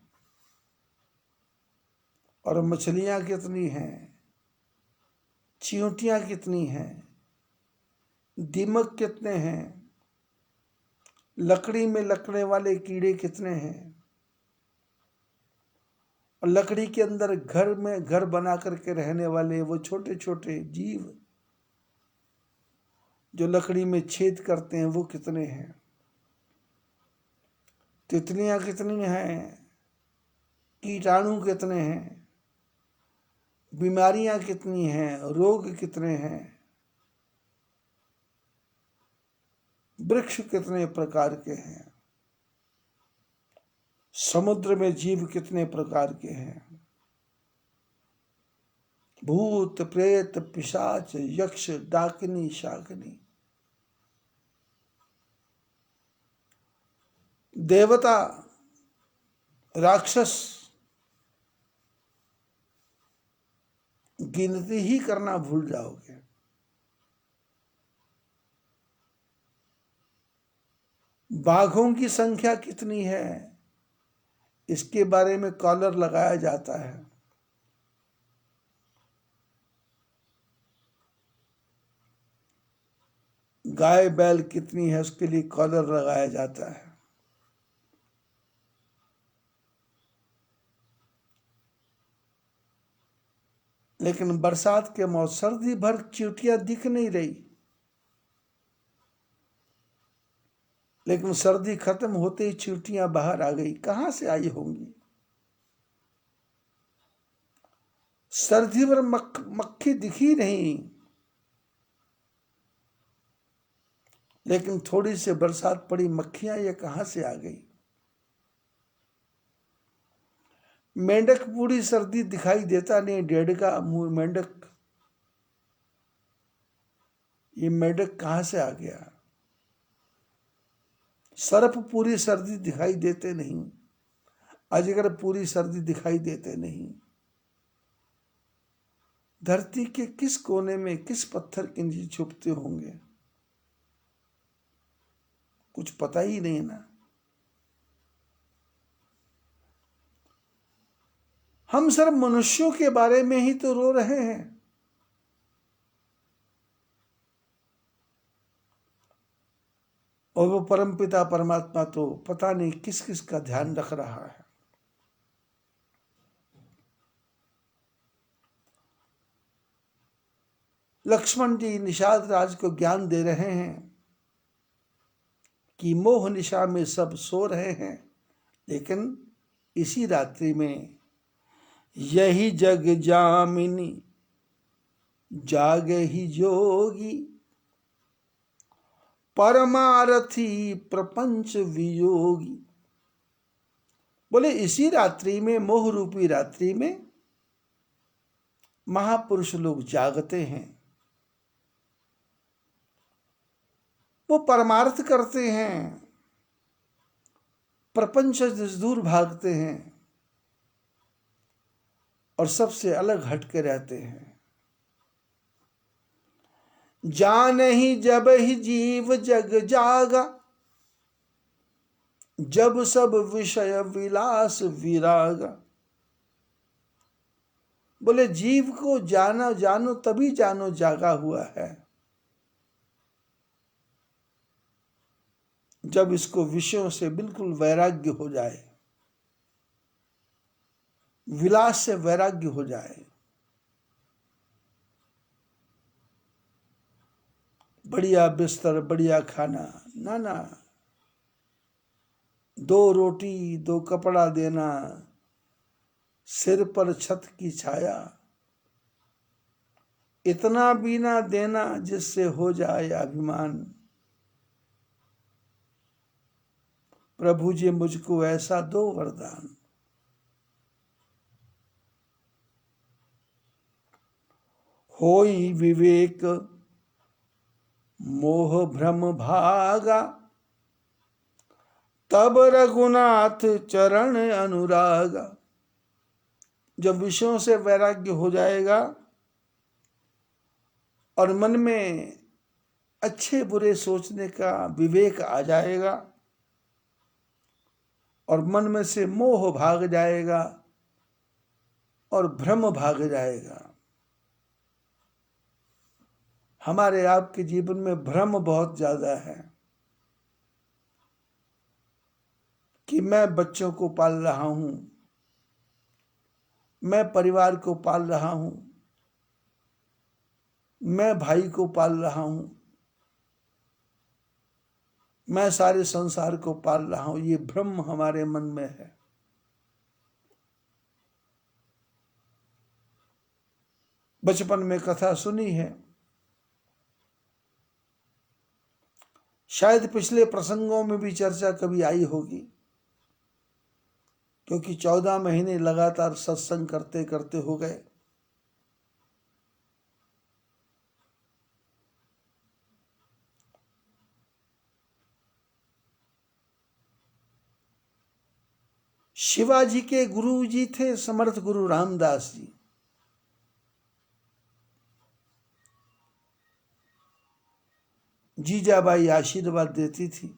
और मछलियां कितनी हैं, चींटियां कितनी हैं, दीमक कितने हैं, लकड़ी में लकड़े वाले कीड़े कितने हैं, और लकड़ी के अंदर घर में घर बना करके रहने वाले वो छोटे छोटे जीव जो लकड़ी में छेद करते हैं वो कितने हैं। तितलियां कितनी हैं, कीटाणु कितने हैं, बीमारियां कितनी हैं, रोग कितने हैं। वृक्ष कितने प्रकार के हैं, समुद्र में जीव कितने प्रकार के हैं, भूत प्रेत पिशाच यक्ष डाकिनी शाकिनी, देवता राक्षस, गिनती ही करना भूल जाओगे। बाघों की संख्या कितनी है, इसके बारे में कॉलर लगाया जाता है। गाय बैल कितनी है, उसके लिए कॉलर लगाया जाता है। लेकिन बरसात के मौसम, सर्दी भर चींटियां दिख नहीं रही, लेकिन सर्दी खत्म होते ही चींटियां बाहर आ गई। कहां से आई होंगी? सर्दी भर मक्खी दिखी नहीं, लेकिन थोड़ी सी बरसात पड़ी, मक्खियां ये कहां से आ गई? मेंढक पूरी सर्दी दिखाई देता नहीं, डेढ़ मेंढक, ये मेंढक कहां से आ गया? सर्प पूरी सर्दी दिखाई देते नहीं, अजगर पूरी सर्दी दिखाई देते नहीं। धरती के किस कोने में किस पत्थर के नीचे छुपते होंगे, कुछ पता ही नहीं ना। हम सिर्फ मनुष्यों के बारे में ही तो रो रहे हैं। और वो परमपिता परमात्मा तो पता नहीं किस किस का ध्यान रख रहा है। लक्ष्मण जी निषाद राज को ज्ञान दे रहे हैं कि मोह निशा में सब सो रहे हैं, लेकिन इसी रात्रि में यही जग जामिनी जागे ही जोगी, परमारथी प्रपंच वियोगी। बोले इसी रात्रि में, मोह रूपी रात्रि में महापुरुष लोग जागते हैं, वो परमार्थ करते हैं, प्रपंच से दूर भागते हैं और सबसे अलग हटके रहते हैं। जान ही जब ही जीव जग जागा, जब सब विषय विलास विरागा। बोले जीव को जानो तभी जानो जागा हुआ है, जब इसको विषयों से बिल्कुल वैराग्य हो जाए, विलास से वैराग्य हो जाए। बढ़िया बिस्तर, बढ़िया खाना, ना ना, 2 रोटी 2 कपड़ा देना, सिर पर छत की छाया, इतना भी ना देना जिससे हो जाए अभिमान। प्रभु जी मुझको ऐसा दो वरदान। होई विवेक मोह भ्रम भागा, तब रघुनाथ चरण अनुरागा। जब विषयों से वैराग्य हो जाएगा और मन में अच्छे बुरे सोचने का विवेक आ जाएगा और मन में से मोह भाग जाएगा और भ्रम भाग जाएगा। हमारे आपके जीवन में भ्रम बहुत ज्यादा है कि मैं बच्चों को पाल रहा हूं, मैं परिवार को पाल रहा हूं, मैं भाई को पाल रहा हूं, मैं सारे संसार को पाल रहा हूं। ये भ्रम हमारे मन में है। बचपन में कथा सुनी है, शायद पिछले प्रसंगों में भी चर्चा कभी आई होगी, क्योंकि 14 महीने लगातार सत्संग करते करते हो गए। शिवाजी के गुरु जी थे समर्थ गुरु रामदास जी। जीजाबाई आशीर्वाद देती थी।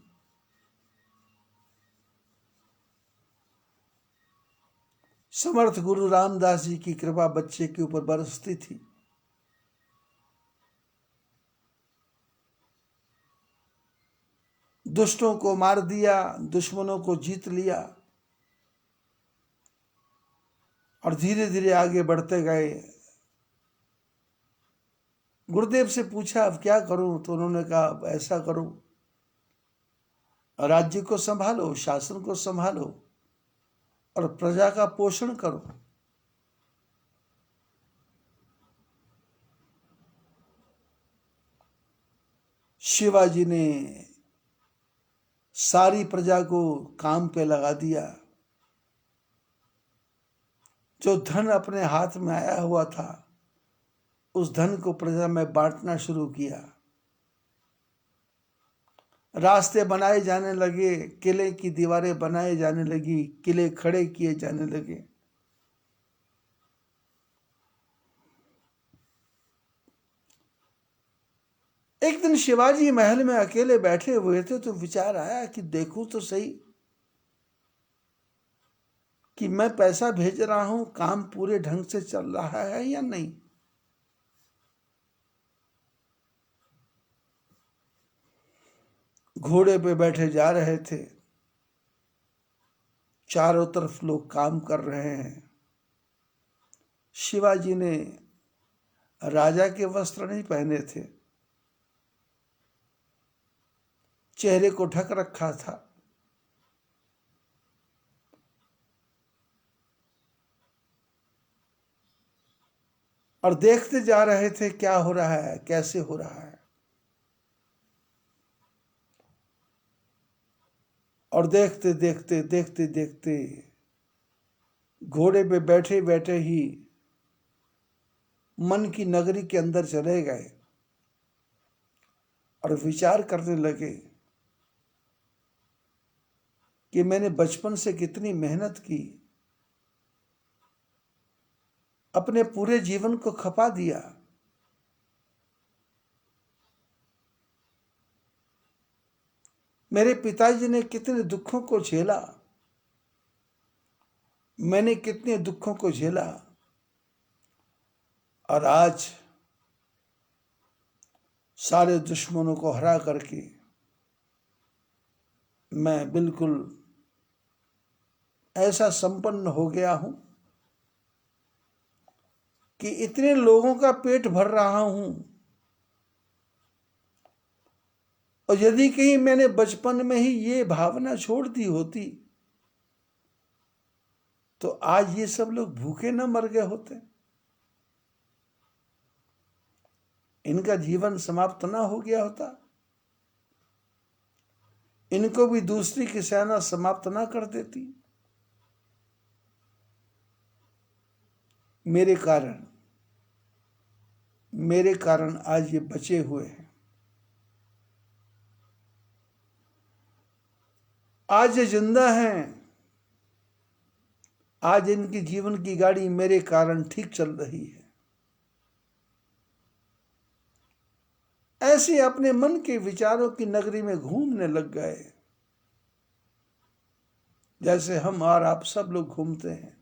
समर्थ गुरु रामदास जी की कृपा बच्चे के ऊपर बरसती थी। दुष्टों को मार दिया, दुश्मनों को जीत लिया और धीरे धीरे आगे बढ़ते गए। गुरुदेव से पूछा अब क्या करूं, तो उन्होंने कहा ऐसा करो, राज्य को संभालो, शासन को संभालो और प्रजा का पोषण करो। शिवाजी ने सारी प्रजा को काम पे लगा दिया। जो धन अपने हाथ में आया हुआ था उस धन को प्रजा में बांटना शुरू किया। रास्ते बनाए जाने लगे, किले की दीवारें बनाए जाने लगी, किले खड़े किए जाने लगे। एक दिन शिवाजी महल में अकेले बैठे हुए थे तो विचार आया कि देखूं तो सही कि मैं पैसा भेज रहा हूं, काम पूरे ढंग से चल रहा है या नहीं। घोड़े पे बैठे जा रहे थे, चारों तरफ लोग काम कर रहे हैं। शिवाजी ने राजा के वस्त्र नहीं पहने थे, चेहरे को ढक रखा था। और देखते जा रहे थे क्या हो रहा है, कैसे हो रहा है। और देखते देखते देखते देखते घोड़े पे बैठे बैठे ही मन की नगरी के अंदर चले गए और विचार करने लगे कि मैंने बचपन से कितनी मेहनत की, अपने पूरे जीवन को खपा दिया। मेरे पिताजी ने कितने दुखों को झेला, मैंने कितने दुखों को झेला, और आज सारे दुश्मनों को हरा करके मैं बिल्कुल ऐसा संपन्न हो गया हूं कि इतने लोगों का पेट भर रहा हूं। और यदि कहीं मैंने बचपन में ही ये भावना छोड़ दी होती तो आज ये सब लोग भूखे न मर गए होते, इनका जीवन समाप्त ना हो गया होता, इनको भी दूसरी की सेना समाप्त ना कर देती। मेरे कारण आज ये बचे हुए हैं। आज ये जिंदा हैं, आज इनकी जीवन की गाड़ी मेरे कारण ठीक चल रही है। ऐसे अपने मन के विचारों की नगरी में घूमने लग गए, जैसे हम और आप सब लोग घूमते हैं।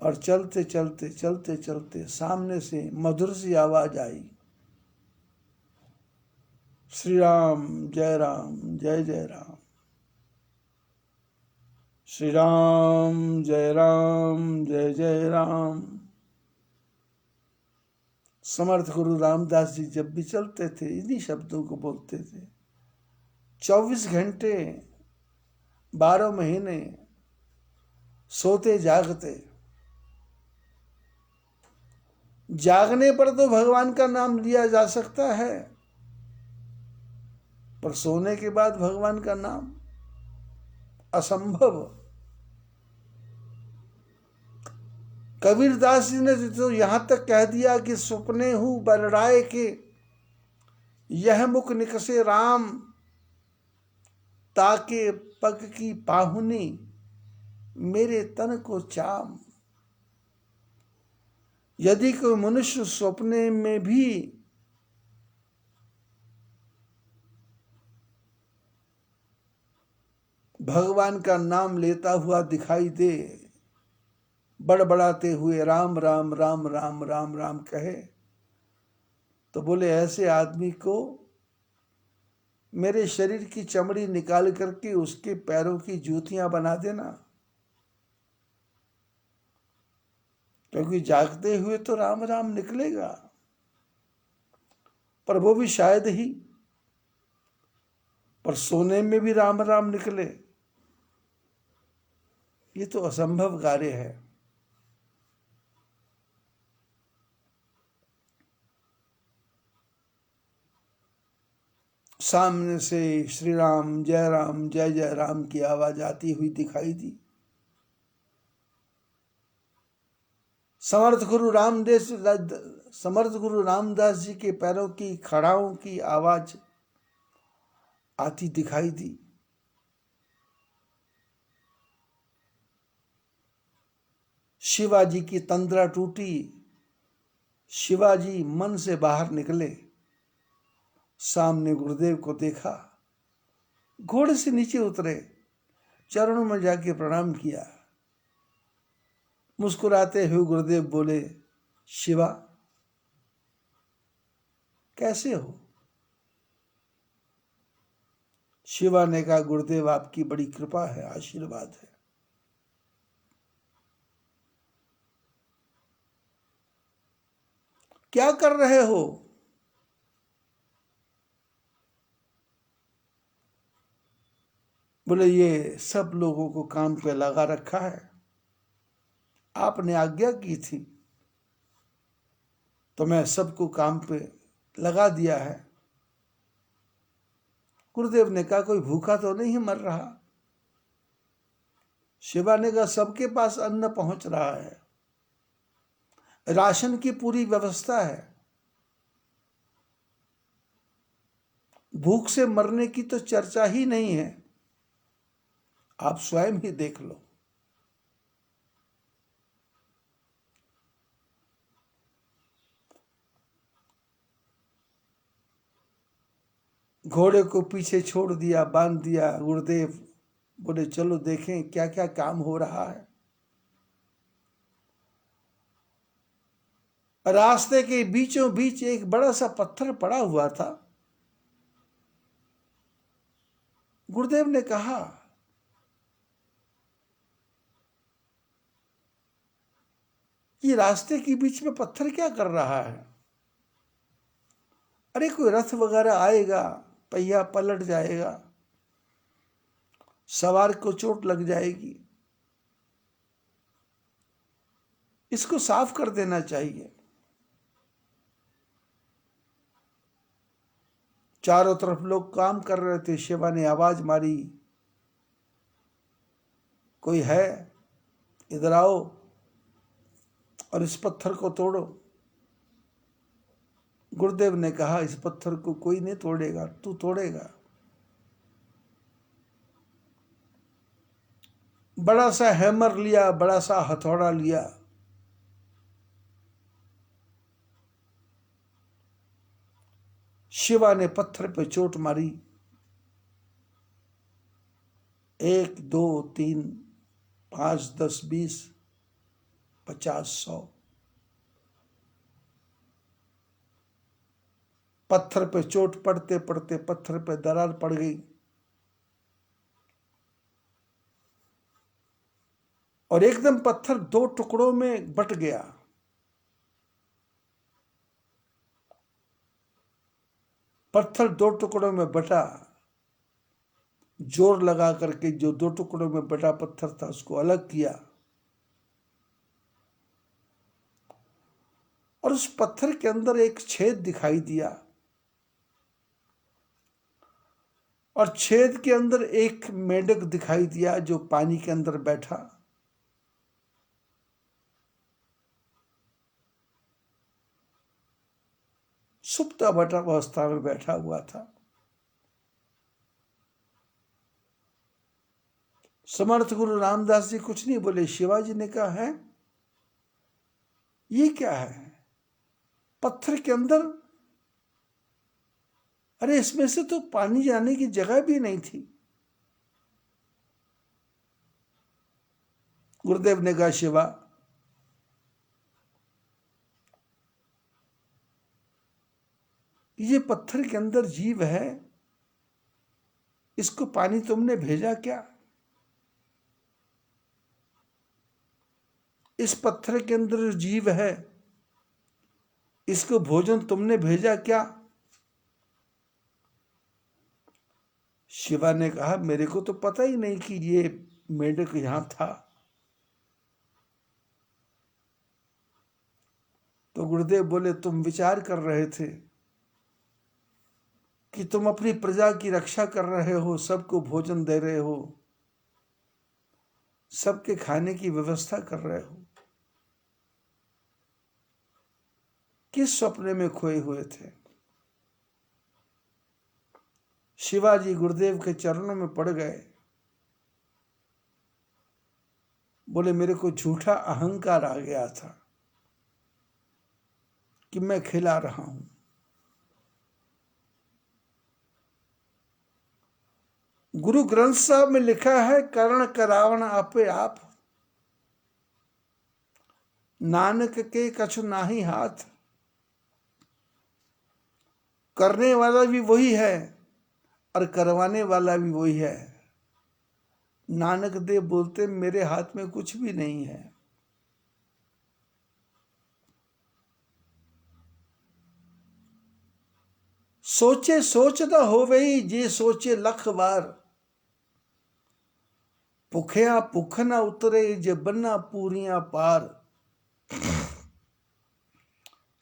और चलते चलते चलते चलते सामने से मधुर सी आवाज आई, श्री राम जय राम जय जय राम, श्री राम जय जय राम। समर्थ गुरु रामदास जी जब भी चलते थे इन्हीं शब्दों को बोलते थे। 24 घंटे 12 महीने सोते जागते। जागने पर तो भगवान का नाम लिया जा सकता है, पर सोने के बाद भगवान का नाम असंभव। कबीरदास जी ने तो यहां तक कह दिया कि सपने हूं बलराय के, यह मुख निकसे राम, ताके पग की पाहुनी मेरे तन को चाम। यदि कोई मनुष्य सपने में भी भगवान का नाम लेता हुआ दिखाई दे, बड़बड़ाते हुए राम राम राम राम राम राम कहे, तो बोले ऐसे आदमी को मेरे शरीर की चमड़ी निकाल करके उसके पैरों की जूतियां बना देना, क्योंकि जागते हुए तो राम राम निकलेगा, पर वो भी शायद ही, पर सोने में भी राम राम निकले, ये तो असंभव कार्य है। सामने से श्री राम जय जय राम की आवाज आती हुई दिखाई दी। समर्थ गुरु रामदास जी के पैरों की खड़ाओं की आवाज आती दिखाई दी। शिवाजी की तंद्रा टूटी, शिवाजी मन से बाहर निकले, सामने गुरुदेव को देखा, घोड़े से नीचे उतरे, चरणों में जाके प्रणाम किया। मुस्कुराते हुए गुरुदेव बोले, शिवा कैसे हो? शिवा ने कहा, गुरुदेव आपकी बड़ी कृपा है, आशीर्वाद है। क्या कर रहे हो? बोले ये सब लोगों को काम पे लगा रखा है, आपने आज्ञा की थी तो मैं सबको काम पे लगा दिया है। गुरुदेव ने कहा, कोई भूखा तो नहीं मर रहा? शिवा ने कहा, सबके पास अन्न पहुंच रहा है, राशन की पूरी व्यवस्था है, भूख से मरने की तो चर्चा ही नहीं है, आप स्वयं ही देख लो। घोड़े को पीछे छोड़ दिया, बांध दिया। गुरुदेव बोले, चलो देखें क्या क्या काम हो रहा है। रास्ते के बीचों बीच एक बड़ा सा पत्थर पड़ा हुआ था। गुरुदेव ने कहा, ये रास्ते के बीच में पत्थर क्या कर रहा है? अरे कोई रथ वगैरह आएगा, पहिया पलट जाएगा, सवार को चोट लग जाएगी, इसको साफ कर देना चाहिए। चारों तरफ लोग काम कर रहे थे। शिवा ने आवाज मारी, कोई है? इधर आओ और इस पत्थर को तोड़ो। गुरुदेव ने कहा, इस पत्थर को कोई नहीं तोड़ेगा, तू तोड़ेगा। बड़ा सा हैमर लिया, बड़ा सा हथौड़ा लिया, शिवा ने पत्थर पे चोट मारी। 1 2 3 5 10 20 50 100 पत्थर पे चोट पड़ते पड़ते पत्थर पे दरार पड़ गई और एकदम पत्थर 2 टुकड़ों में बट गया। पत्थर 2 टुकड़ों में बटा, जोर लगा करके जो 2 टुकड़ों में बटा पत्थर था उसको अलग किया और उस पत्थर के अंदर एक छेद दिखाई दिया। और छेद के अंदर एक मेंढक दिखाई दिया जो पानी के अंदर बैठा। सुप्त अवस्था में बैठा हुआ था। समर्थ गुरु रामदास जी कुछ नहीं बोले। शिवाजी ने कहा, है ये क्या है? पत्थर के अंदर, अरे इसमें से तो पानी जाने की जगह भी नहीं थी। गुरुदेव ने कहा, शिवा, ये पत्थर के अंदर जीव है, इसको पानी तुमने भेजा क्या? इस पत्थर के अंदर जीव है, इसको भोजन तुमने भेजा क्या? शिवा ने कहा, मेरे को तो पता ही नहीं कि ये मेंढक यहां था। तो गुरुदेव बोले, तुम विचार कर रहे थे कि तुम अपनी प्रजा की रक्षा कर रहे हो, सबको भोजन दे रहे हो, सबके खाने की व्यवस्था कर रहे हो। किस सपने में खोए हुए थे? शिवाजी गुरुदेव के चरणों में पड़ गए। बोले, मेरे को झूठा अहंकार आ गया था कि मैं खिला रहा हूं। गुरु ग्रंथ साहब में लिखा है, करण करावण आपे आप, नानक के कछु नाही हाथ। करने वाला भी वही है और करवाने वाला भी वही है। नानक देव बोलते, मेरे हाथ में कुछ भी नहीं है। सोचे सोच न होवे, जे सोचे लख बार। भुखिया भुख न उतरे, जे बन्ना पूरियां पार।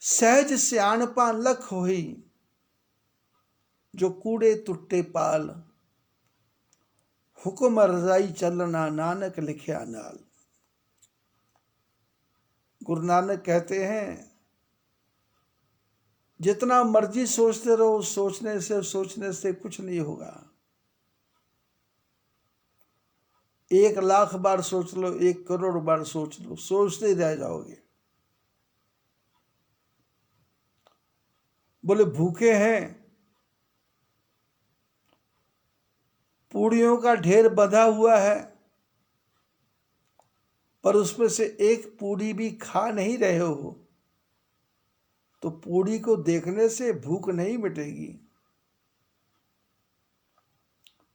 सहज सियाणपा लख होई, जो कूड़े तुट्टे पाल। हुक्म रजाई चलना, नानक लिखिया नाल। गुरु नानक कहते हैं, जितना मर्जी सोचते रहो, सोचने से कुछ नहीं होगा। 1,00,000 बार सोच लो, 1 करोड़ बार सोच लो, सोचते ही रह जाओगे। बोले, भूखे हैं, पूड़ियों का ढेर बंधा हुआ है, पर उसमें से एक पूड़ी भी खा नहीं रहे हो, तो पूड़ी को देखने से भूख नहीं मिटेगी।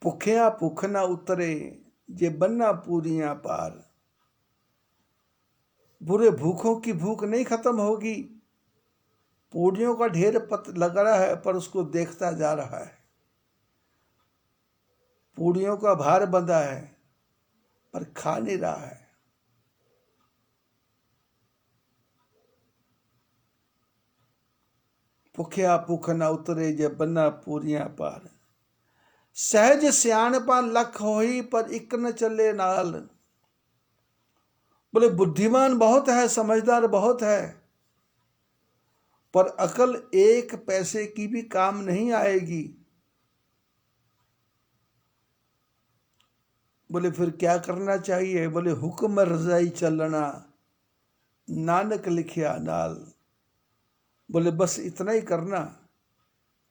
भुखिया भुख ना उतरे, जे बन्ना पूरियां पार। बुरे भूखों की भूख नहीं खत्म होगी। पूड़ियों का ढेर लग रहा है, पर उसको देखता जा रहा है। पूड़ियों का भार बंधा है, पर खा नहीं रहा है। भुखिया भुख न उतरे, जे बन्ना पूरियां पार। सहज सियाणपा लख होई, पर इक न चले नाल। बोले, बुद्धिमान बहुत है, समझदार बहुत है, पर अकल 1 पैसे की भी काम नहीं आएगी। बोले, फिर क्या करना चाहिए? बोले, हुक्म रजाई चलना, नानक लिखिया नाल। बोले, बस इतना ही करना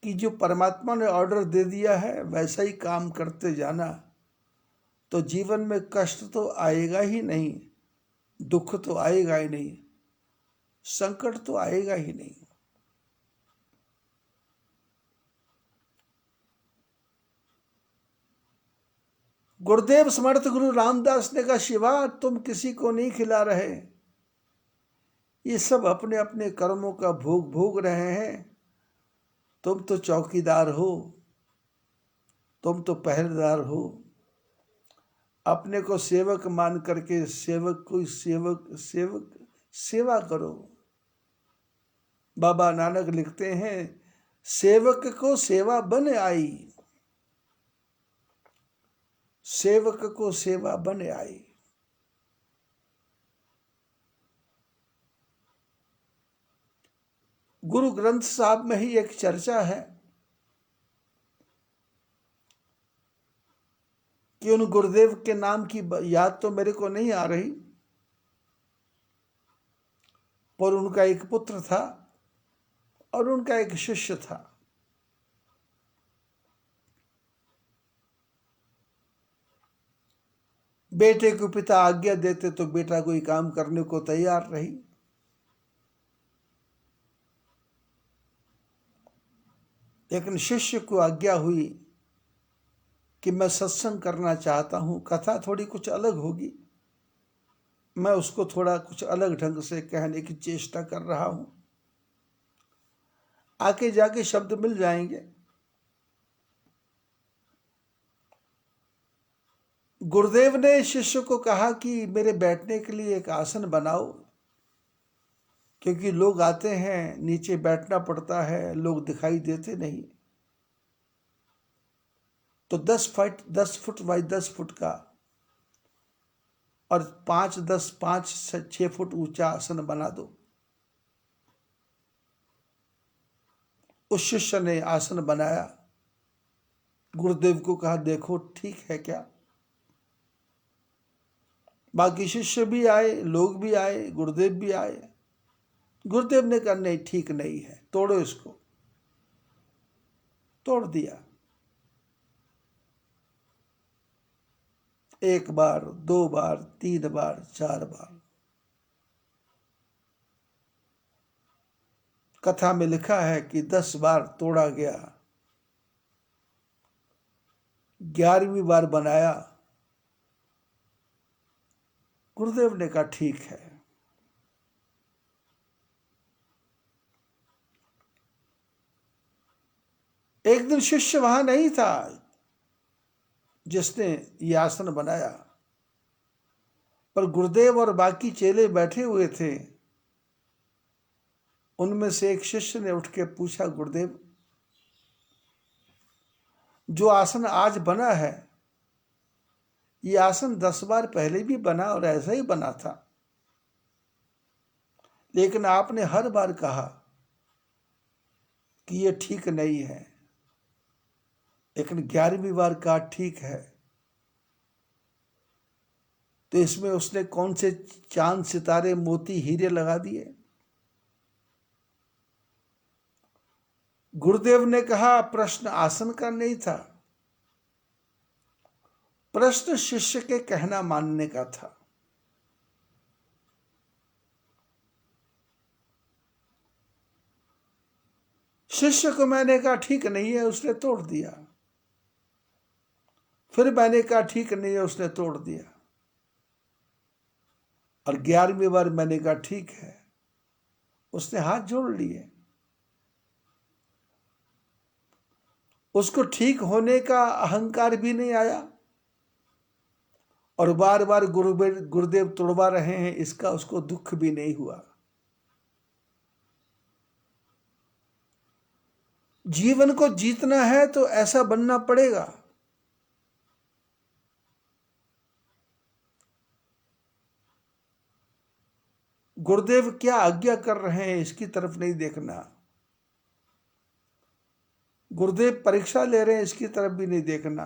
कि जो परमात्मा ने ऑर्डर दे दिया है वैसा ही काम करते जाना, तो जीवन में कष्ट तो आएगा ही नहीं, दुख तो आएगा ही नहीं, संकट तो आएगा ही नहीं। गुरुदेव समर्थ गुरु रामदास ने कहा, शिवा, तुम किसी को नहीं खिला रहे, ये सब अपने अपने कर्मों का भोग भोग रहे हैं। तुम तो चौकीदार हो, तुम तो पहरेदार हो। अपने को सेवक मान करके सेवा करो। बाबा नानक लिखते हैं, सेवक को सेवा बन आई। सेवक को सेवा बन आई। गुरु ग्रंथ साहब में ही एक चर्चा है कि उन गुरुदेव के नाम की याद तो मेरे को नहीं आ रही, पर उनका एक पुत्र था और उनका एक शिष्य था। बेटे को पिता आज्ञा देते तो बेटा कोई काम करने को तैयार रही। लेकिन शिष्य को आज्ञा हुई कि मैं सत्संग करना चाहता हूं, कथा थोड़ी कुछ अलग होगी, मैं उसको थोड़ा कुछ अलग ढंग से कहने की चेष्टा कर रहा हूं, आके जाके शब्द मिल जाएंगे। गुरुदेव ने शिष्य को कहा कि मेरे बैठने के लिए एक आसन बनाओ, क्योंकि लोग आते हैं, नीचे बैठना पड़ता है, लोग दिखाई देते नहीं। तो 10 फुट बाई 10 फुट का और 5 से 6 फुट ऊंचा आसन बना दो। उस शिष्य ने आसन बनाया। गुरुदेव को कहा देखो ठीक है क्या। बाकी शिष्य भी आए, लोग भी आए, गुरुदेव भी आए। गुरुदेव ने कहा नहीं, ठीक नहीं है, तोड़ो इसको। तोड़ दिया। 1 बार, 2 बार, 3 बार, 4 बार। कथा में लिखा है कि 10 बार तोड़ा गया, 11वीं बार बनाया। गुरुदेव ने कहा ठीक है। एक दिन शिष्य वहां नहीं था जिसने यह आसन बनाया, पर गुरुदेव और बाकी चेले बैठे हुए थे। उनमें से एक शिष्य ने उठ के पूछा, गुरुदेव जो आसन आज बना है, ये आसन 10 बार पहले भी बना और ऐसा ही बना था, लेकिन आपने हर बार कहा कि ये ठीक नहीं है, लेकिन 11वीं बार कहा ठीक है। तो इसमें उसने कौन से चांद सितारे मोती हीरे लगा दिए? गुरुदेव ने कहा प्रश्न आसन का नहीं था, प्रश्न शिष्य के कहना मानने का था। शिष्य को मैंने कहा ठीक नहीं है, उसने तोड़ दिया। फिर मैंने कहा ठीक नहीं है, उसने तोड़ दिया। और 11वीं बार मैंने कहा ठीक है, उसने हाथ जोड़ लिए। उसको ठीक होने का अहंकार भी नहीं आया, और बार बार गुरुदेव तोड़वा रहे हैं इसका उसको दुख भी नहीं हुआ। जीवन को जीतना है तो ऐसा बनना पड़ेगा। गुरुदेव क्या आज्ञा कर रहे हैं इसकी तरफ नहीं देखना, गुरुदेव परीक्षा ले रहे हैं इसकी तरफ भी नहीं देखना।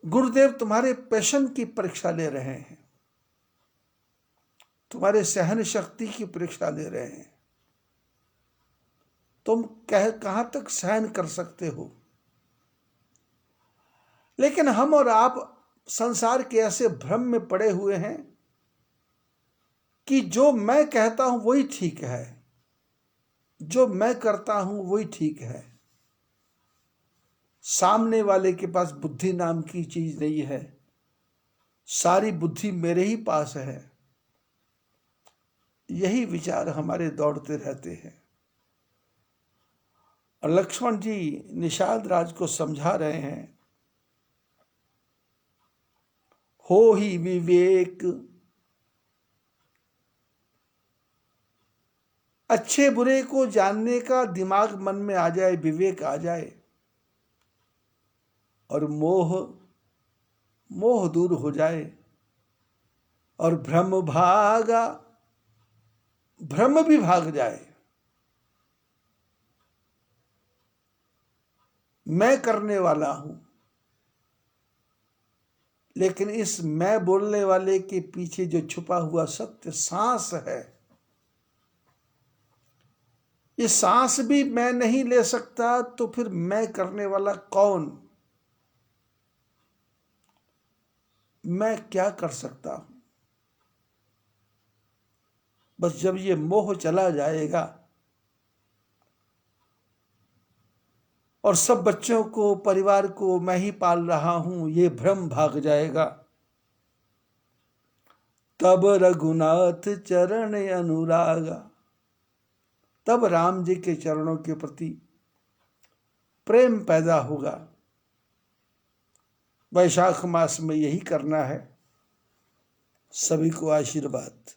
गुरुदेव तुम्हारे पैशन की परीक्षा ले रहे हैं, तुम्हारे सहन शक्ति की परीक्षा ले रहे हैं। तुम कहां तक सहन कर सकते हो। लेकिन हम और आप संसार के ऐसे भ्रम में पड़े हुए हैं कि जो मैं कहता हूं वही ठीक है, जो मैं करता हूं वही ठीक है। सामने वाले के पास बुद्धि नाम की चीज नहीं है, सारी बुद्धि मेरे ही पास है। यही विचार हमारे दौड़ते रहते हैं। और लक्ष्मण जी निषाद राज को समझा रहे हैं, हो ही विवेक, अच्छे बुरे को जानने का दिमाग मन में आ जाए, विवेक आ जाए, और मोह दूर हो जाए और भ्रम भी भाग जाए। मैं करने वाला हूं, लेकिन इस मैं बोलने वाले के पीछे जो छुपा हुआ सत्य सांस है, ये सांस भी मैं नहीं ले सकता, तो फिर मैं करने वाला कौन? मैं क्या कर सकता हूं? बस जब ये मोह चला जाएगा और सब बच्चों को, परिवार को मैं ही पाल रहा हूं, ये भ्रम भाग जाएगा, तब रघुनाथ चरण अनुरागा, तब राम जी के चरणों के प्रति प्रेम पैदा होगा। वैशाख मास में यही करना है। सभी को आशीर्वाद।